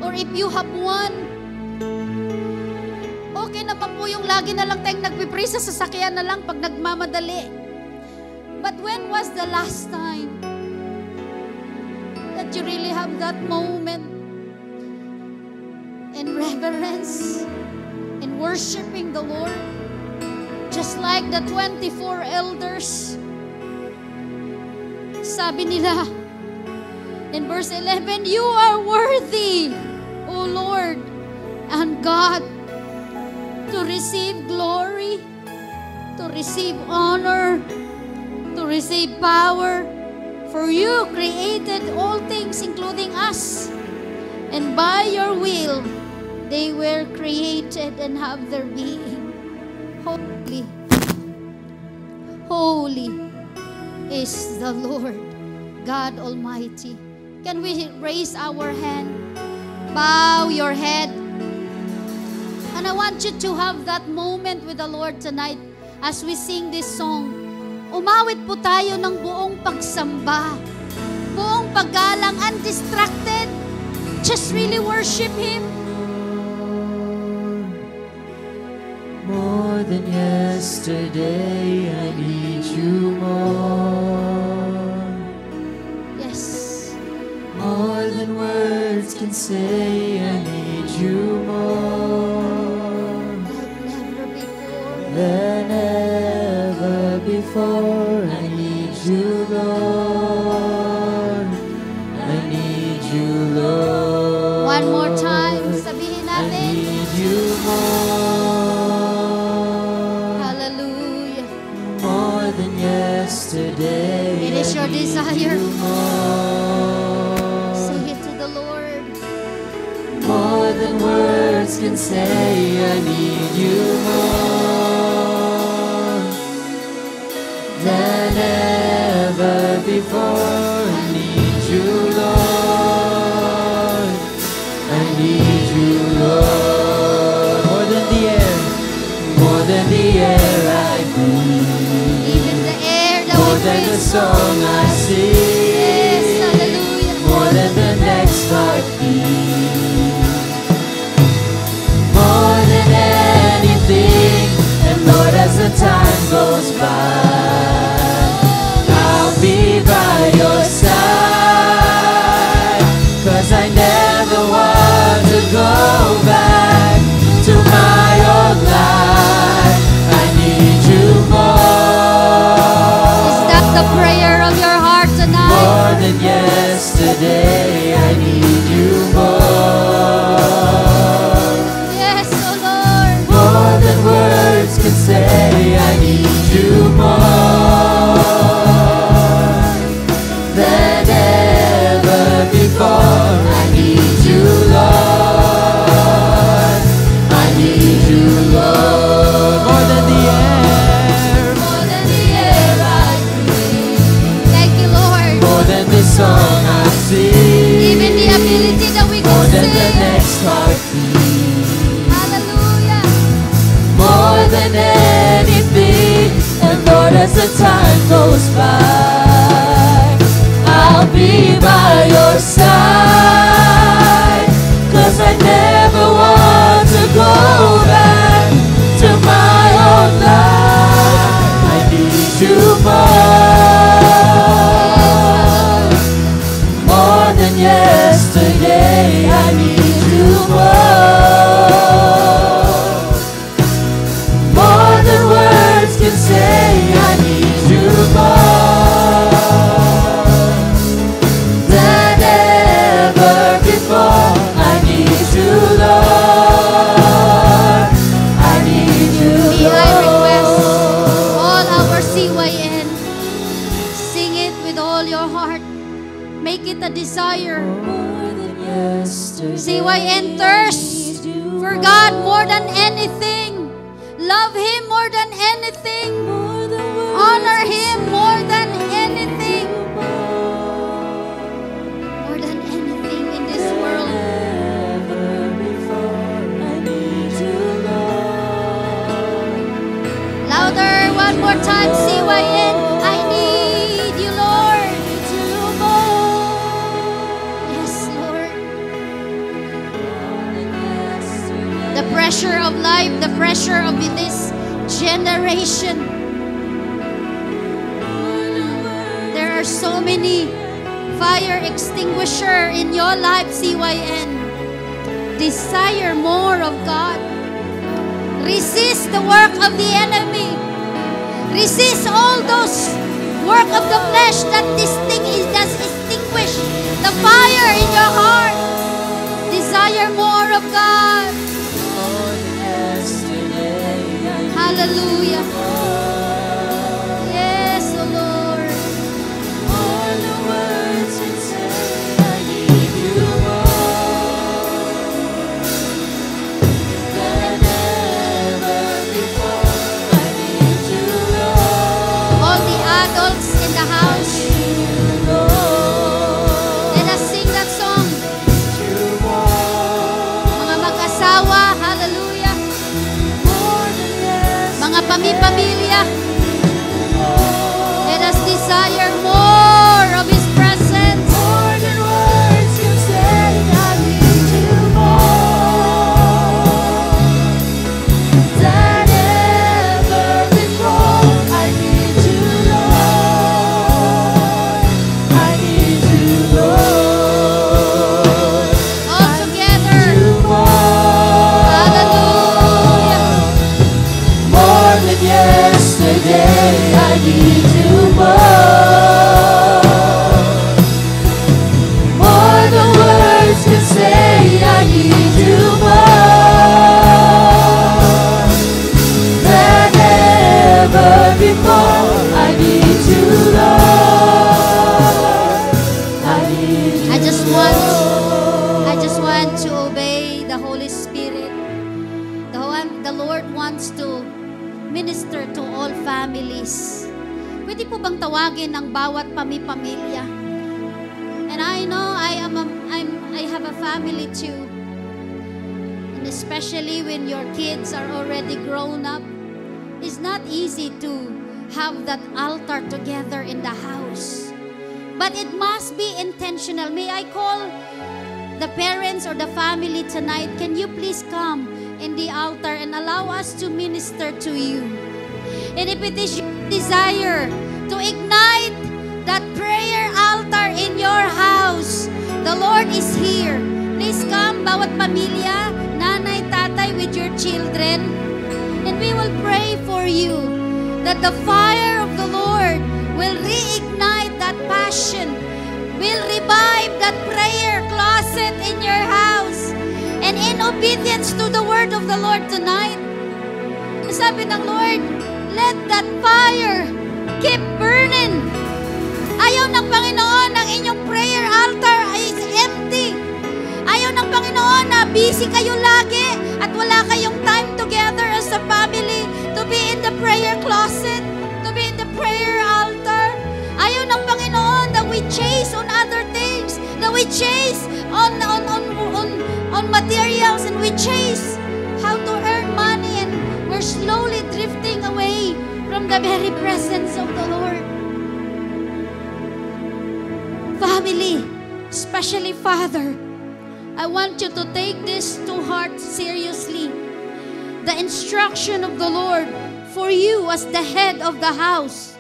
or if you have one, okay naman po yung lagi na lang tayong nagpipray sa sasakyan na lang pag nagmamadali. But when was the last time that you really have that moment in reverence, in worshiping the Lord? Just like the 24 elders, sabi nila in verse 11, you are worthy, O Lord and God, to receive glory, to receive honor, to receive power, for you created all things, including us, and by your will they were created and have their being. Holy, holy is the Lord God Almighty. Can we raise our hand? Bow your head. And I want you to have that moment with the Lord tonight as we sing this song. Umawit po tayo ng buong pagsamba, buong paggalang, undistracted. Just really worship Him. More than yesterday, I need you more. Yes. More than words can say, I need you more. Like never before. Than ever before, I need you, Lord. I need you, Lord. One more time, sabihin I natin. need you more. Hallelujah. More than yesterday. It is your I need desire. you more. Say it to the Lord. More than words can say, I need you more than ever before. I need you, Lord. I need you, Lord. More than the air, more than the air I breathe, Even the air that more we than the breathe. song I sing. Yes, hallelujah. More than the next heartbeat, more than anything. And Lord, as the time goes by, I'll be by your side. 'Cause I never want to go back to my old life. I need you more. Is that the prayer of your heart tonight? More than yesterday, I need you more. Yes, oh Lord. More than words can say, I need you more than ever before. I need you, Lord. I need you, Lord. More than the air, More than the air I breathe. Thank you, Lord. more than the song I sing, Even the ability that we more can than the sing. next heartbeat. Hallelujah. More than anything. And Lord, as the time goes by, I'll be by your side. 'Cause I never want to go back to my old life. I need you more. More than yesterday, I need you more. More than words can say, I need you more than ever before. I need you, Lord. I need you, May I request Lord. all our CYN, sing it with all your heart. Make it a desire. More than yesterday, CYN thirst for God more than anything. Love Him more than anything. more than words Honor can Him say, more than anything. more More than anything in this world. ever before. I need you, Lord. Louder, one more time, CYN. I need you, Lord. the pressure of life, the pressure of this generation. There are so many fire extinguisher in your life, CYN. Desire more of God. Resist the work of the enemy. Resist all those work of the flesh that does extinguish the fire in your heart. Desire more of God. Hallelujah. Yes, O Lord. All the words can say, I need you more than ever before. I need you, Lord. All the adults in the house, let us sing that song. Mga mag-asawa, hallelujah. Mga pamilya, let us desire more of His presence. More than words can say, I need you more than ever before. I need you, Lord. I need you, Lord. All together, hallelujah. More than yesterday, I need you more. More than words can say, I need you more than ever before. I need you, Lord. I need you. I just want to obey the Holy Spirit. The Lord wants to minister to all families. Pwede po bang tawagin ang bawat pamilya? And I know I have a family too. And especially when your kids are already grown up, it's not easy to have that altar together in the house. But it must be intentional. May I call the parents or the family tonight? Can you please come in the altar and allow us to minister to you? And if it is your desire to ignite that prayer altar in your house, the Lord is here. Please come, bawat pamilya, nanay, tatay with your children, and we will pray for you that the fire of the Lord will reignite that passion, will revive that prayer closet in your house. And in obedience to the word of the Lord tonight, sabi ng Lord, let that fire keep burning. Ayaw ng Panginoon ng inyong prayer altar is empty. Ayaw ng Panginoon na busy kayo lagi at wala kayong time together as a family to be in the prayer closet, to be in the prayer altar. Ayaw ng Panginoon that we chase on other things, that we chase on materials, and we chase how to earn money, and we're slowly drifting away from the very presence of the Lord. Family, especially father, I want you to take this to heart seriously. The instruction of the Lord for you as the head of the house,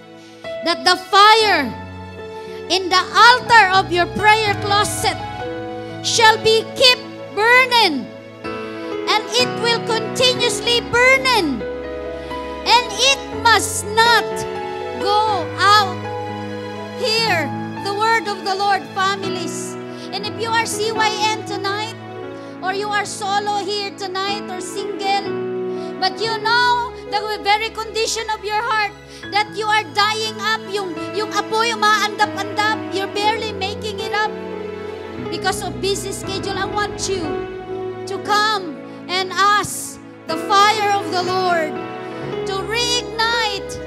that the fire in the altar of your prayer closet shall be keep burning, and it will continuously burning, and it must not go out. Hear the word of the Lord, families. And if you are CYN tonight, or you are solo here tonight, or single, but you know the very condition of your heart, that you are dying up, yung apoy, umaandap-andap, you're barely making it up because of busy schedule. I want you to come and ask the fire of the Lord to reignite,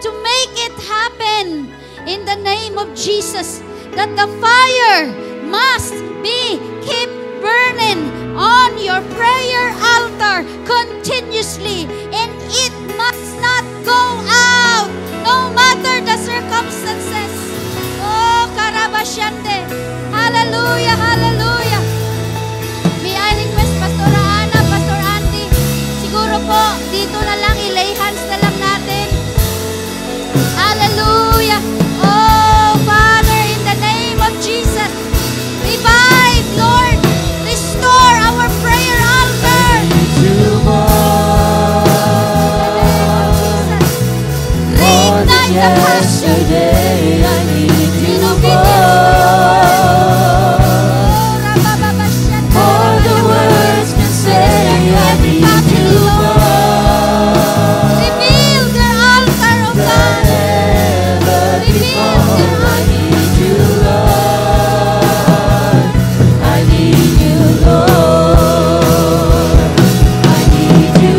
to make it happen in the name of Jesus, that the fire must be keep burning on your prayer altar continuously, and it must not go out no matter the circumstances. Oh, Karabasyante. Hallelujah, hallelujah. May I request Pastor Ana, Pastor Andy, yesterday, I need you In more. More than words can say, I need you more. Reveal their altar, O God. Ever before, I need you, Lord. I need you, Lord. I need you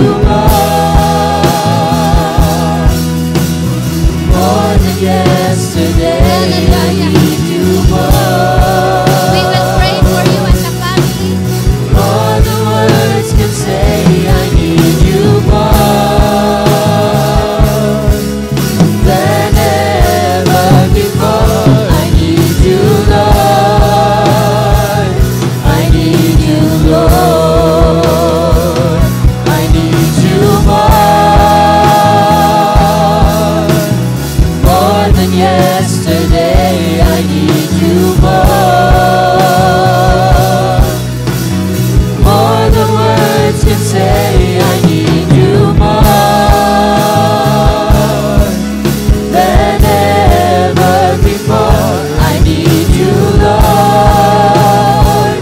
more than yesterday. I need you more. We will pray for you and the family. More than words can say, I need you more than ever before. I need you, Lord. I need you, Lord. I need you more than yesterday. I need you more than words can say. I need you more than ever before. I need you, Lord.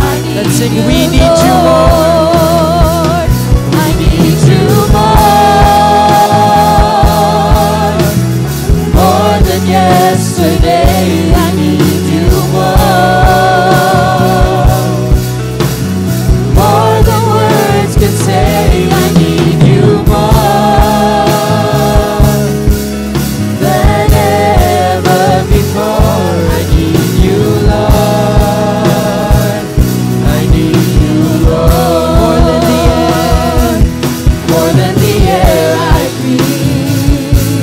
I need Let's sing, you, we need you, Lord. I need you more than yesterday. I need you more than words can say. I need you more than ever before. I need you, Lord. I need you, Lord. More than the air I breathe,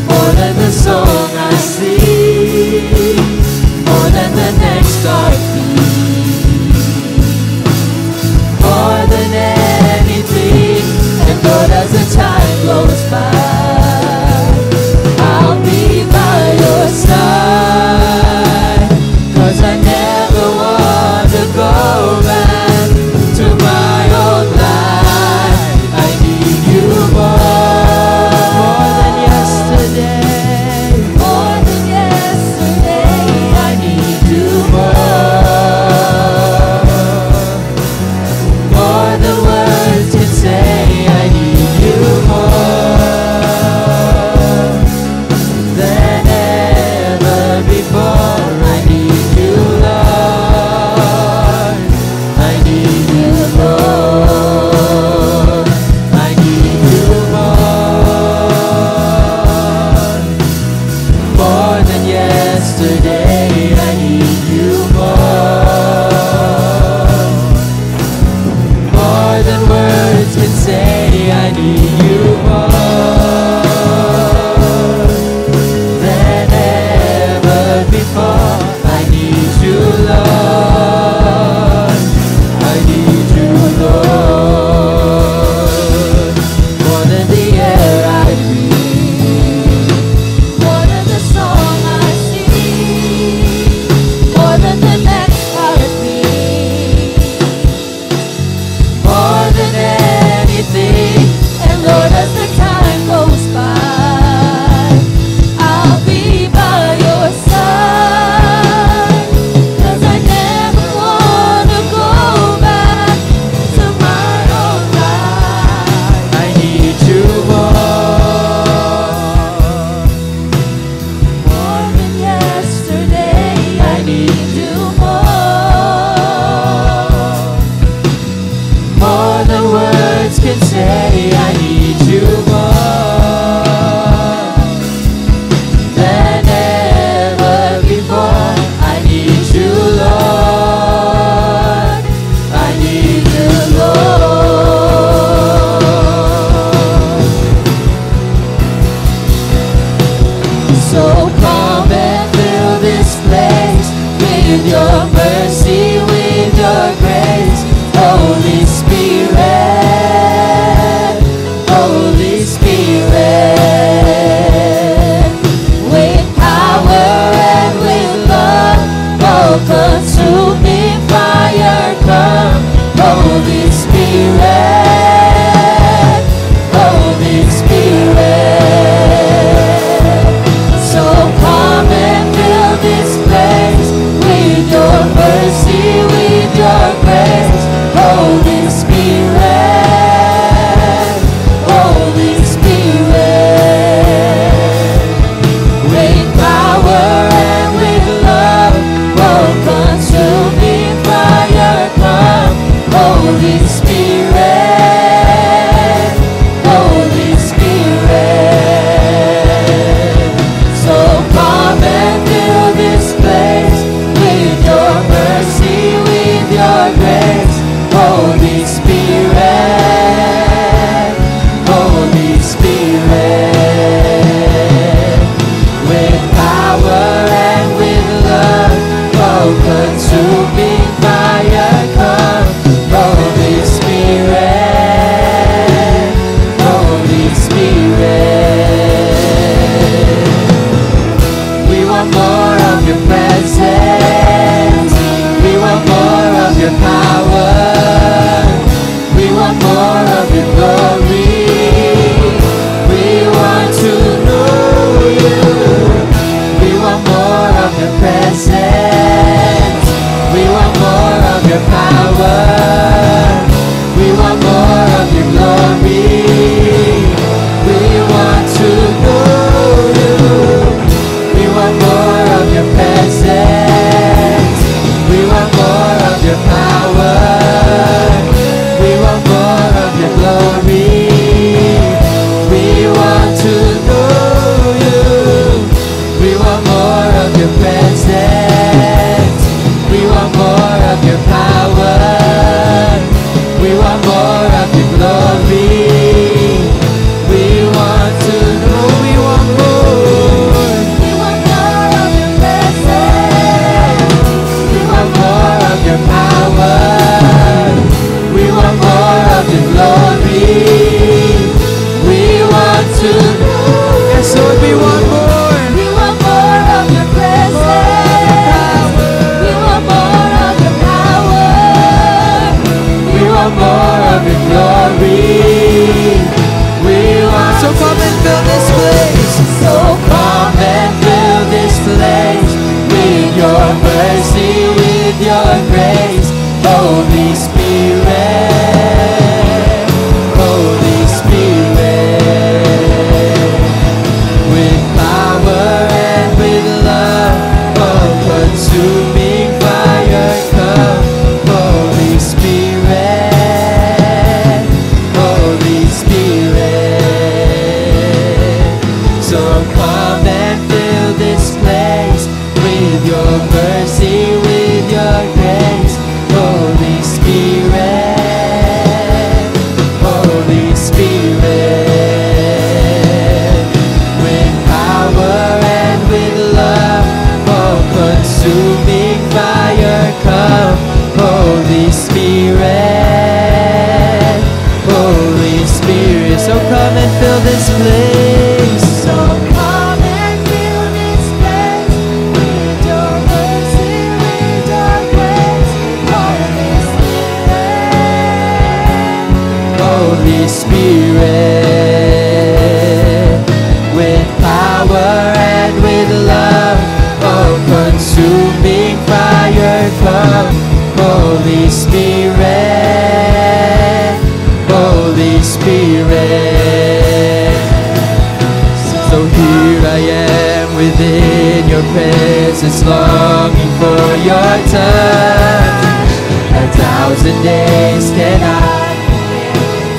more than the song I sing, more than the next heartbeat, more than anything. And Lord, as the time goes by, I'll be by your side, 'cause I never want to go back to my old life. I need you more than yesterday. More than yesterday, I need you more than words can say. I need you more than ever before. I need you, Lord. I need you, Lord. I need you more than yesterday. I need you more than words can say. I need you more than ever before. I need you, Lord. I need you, Lord. More than the air I breathe, more than the song I sing, more than the next heartbeat, more than anything. And Lord, as the time goes by, I'll be by your side, 'cause I never want to go back to my old life. I need you more than yesterday. I need you more than words can say. I need you more than ever before. I need you, Lord. I need you, Lord. So come and fill this place with your mercy, with your grace. Holy Spirit, Holy Spirit, with power and with love, all consuming fire come. Holy Spirit, Holy Spirit. glory. We want to know. Yes, Lord, we want more. We want more of your presence. We want more of your power. We want more of your glory. We want So come and fill this place. So come and fill this place with your mercy, with your grace, Holy Spirit, Holy Spirit, with power and with love, oh, consuming fire, come, Holy Spirit, Holy Spirit. So come and fill this place with your mercy, with your grace, Holy Spirit, Holy Spirit, with power and with love, oh, consuming fire, come, Holy Spirit, Holy Spirit. So come and fill this place. So come and fill this place with your mercy, with your grace, Holy Spirit, Holy Spirit, with power and with love, oh, consuming fire, come, Holy Spirit, Holy Spirit. So here I am within your presence, longing for your touch. 1,000 days cannot compare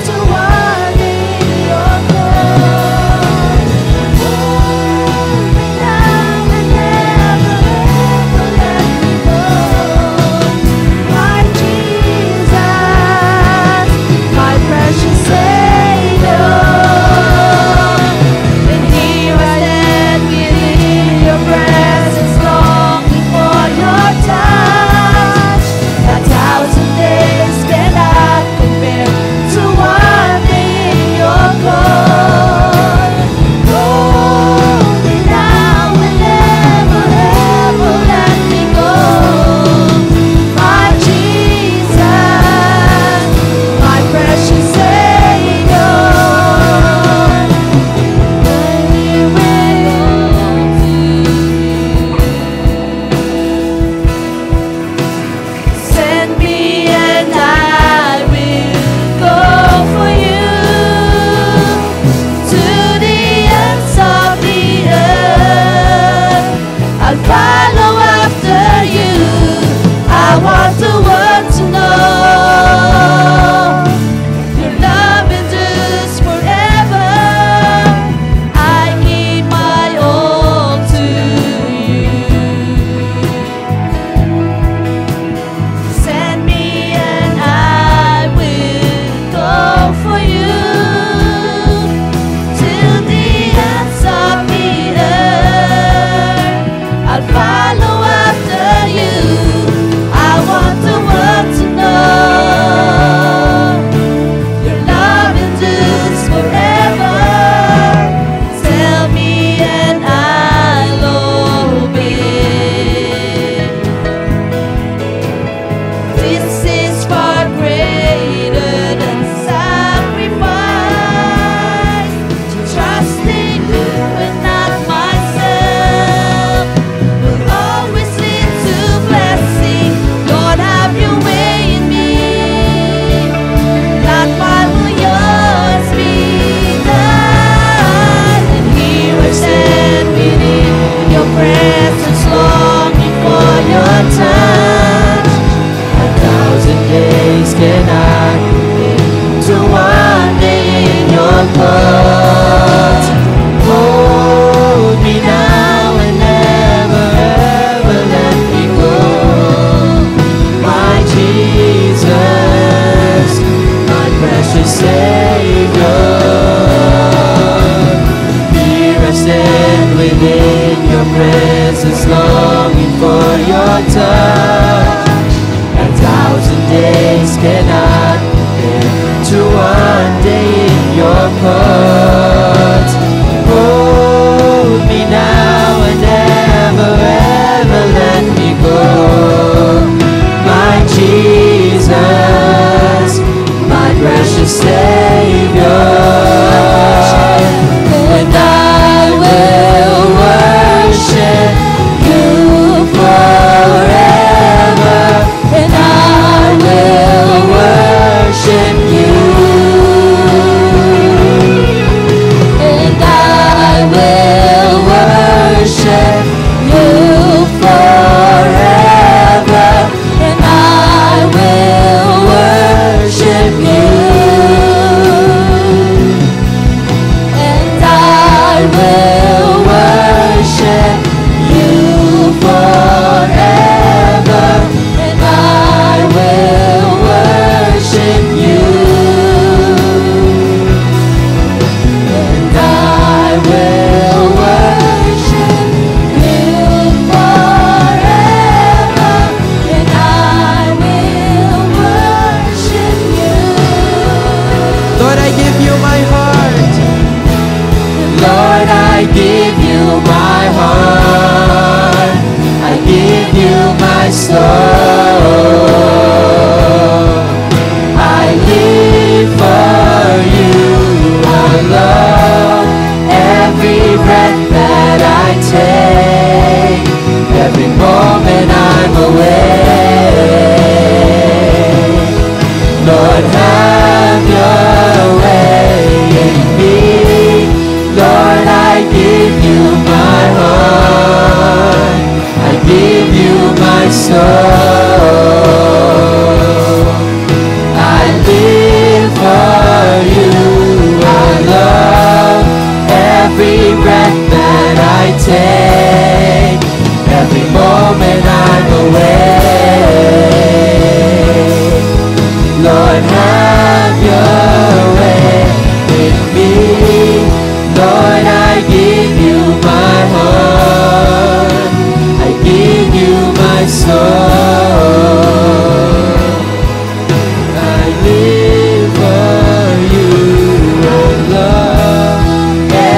to one in your love. Hold me now and never, ever let me go. My Jesus, my precious Savior. And here I stand within your presence, longing for your touch. 1,000 days cannot compare to one in your God. Hold me now and never, ever let me go. My Jesus, my precious Savior. Send me and I will go for you to the ends of the earth. I'll follow after you. I want the world to know your love endures forever. I give my all to you. Send me and I will go for you till the ends of the earth. I'll follow after you. I want the world to know your love endures forever. Tell me and I'll obey. This is far greater than sacrifice. To trust in you and not myself will always lead to blessing. Lord, have your way in me. Not mine will yours be done. And here I stand within your presence, longing for your touch. 1,000 days cannot compare to one day in your court. Hold me now and never, ever let me go. My Jesus, my precious Savior. Here I stand within your presence, longing for your touch. 1,000 days cannot compare to one your part. Hold me now and never, ever let me go. My Jesus, my precious Savior, and I will worship you forever, and I will worship you, and I will worship you forever, and I will worship you, and I will worship you forever, and I will worship you, and I will worship you forever, and I will worship you. Lord, I give you my heart. Lord, I give you my heart. I give you my soul. I live for you alone. Every breath that I take, every moment I'm awake. Lord, have your way in me. Lord, I give you my heart. I give you my soul. I live for you alone. Every breath that I take, every moment I'm awake. Lord, have your way in me. Lord, I give you my heart. I give you my soul. I live for you alone.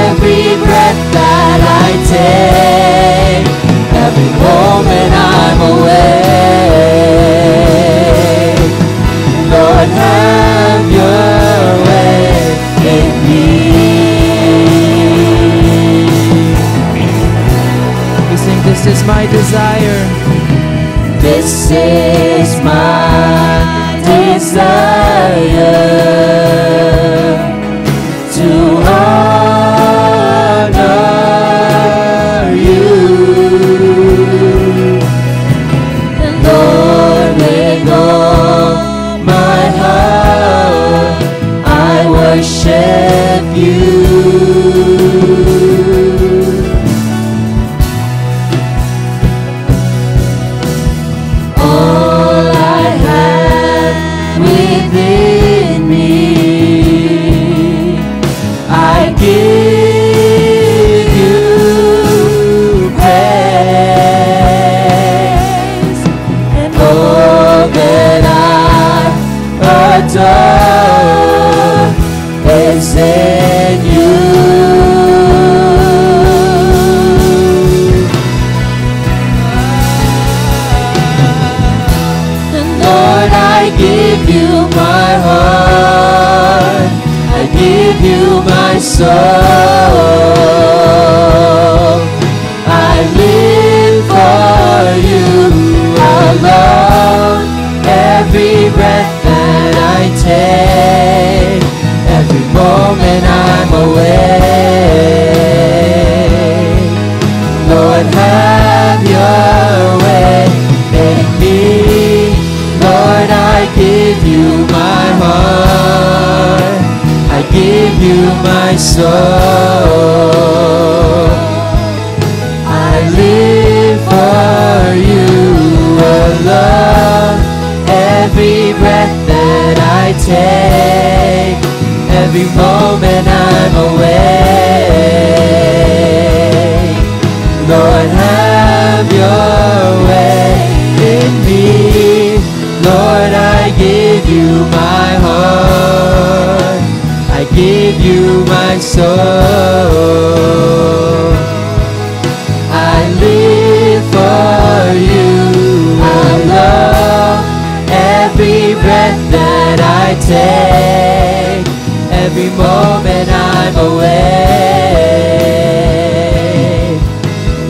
Every breath that I take, every moment I'm awake. Lord, have your way in me. We sing, this is my desire. This is my desire, to honor you. And Lord, with all my heart, I worship you. All I have within me, I give you praise, and all that I adore is in you. And Lord, I give you my heart. I give you my soul. I live for you alone. Every breath that I take, every moment I'm awake. Lord, have your way in me. Lord, I give you my heart. I give you my soul. I live for you alone. Every breath that I take, every moment I'm awake. Lord, have your way in me. Lord, I give you my heart. I give you my soul. I live for you alone. Every breath that I take, every moment I'm awake.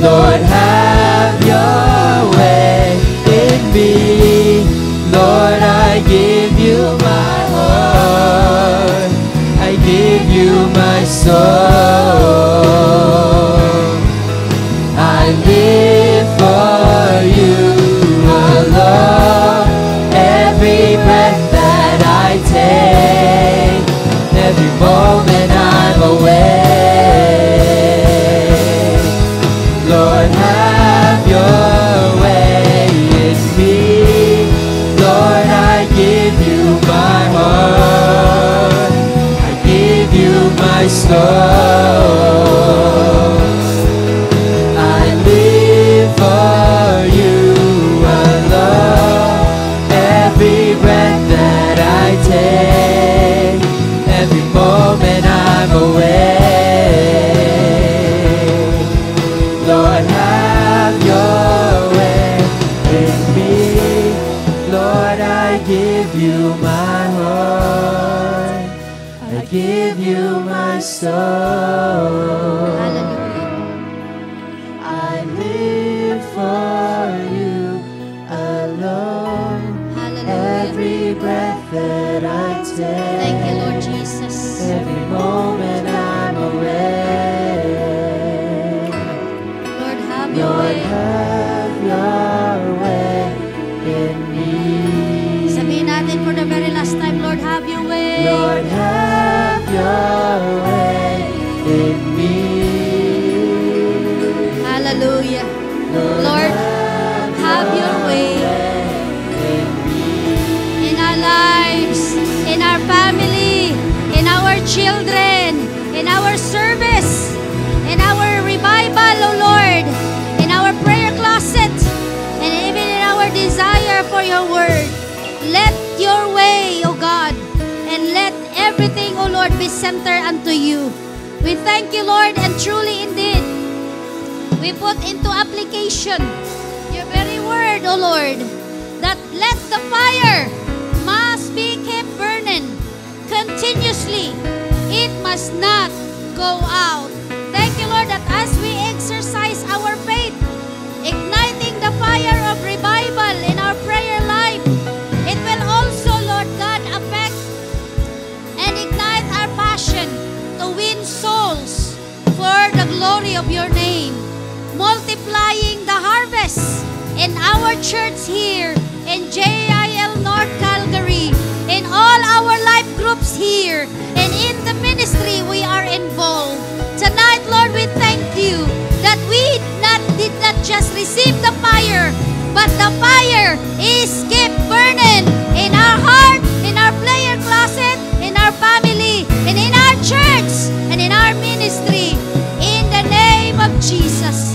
Lord, have your way in me. Lord, I give you my heart. I give you my soul. I live for you alone. Every breath that I take, every moment I'm awake. Lord, have your way in me. Lord, I give you my heart. I give you my soul. I live for you alone. Every breath that I take, every moment I'm awake. Lord, have your way in me. Lord, I give you my heart. I give you my soul. Hallelujah. I live for you alone. Hallelujah. Every breath that I take, Thank you, Lord Jesus. every moment I'm awake. Lord, have your Lord, way. have your way in me. Sabihin natin for the very last time, Lord, have your way. Lord, have your way in me. Hallelujah. Lord, have your way in me. in our lives, in our family, in our children, in our service, in our revival, O Lord, in our prayer closet, and even in our desire for your word. Let your way, O God, and let everything, O Lord, be centered unto you. We thank you, Lord, and truly indeed, we put into application your very word, O Lord, that let the fire must be kept burning continuously. It must not go out. Thank you, Lord, that as we exercise our faith, igniting the fire of revival in our prayer life, it will also, Lord God, affect and ignite our passion to win souls for the glory of your name, multiplying the harvest in our church here in JIL North Calgary, in all our life groups here, and in the ministry we are involved. Tonight, Lord, we thank you that we did not just receive the fire, but the fire is kept burning in our heart, in our prayer closet, in our family, and in our church, and in our ministry. In the name of Jesus.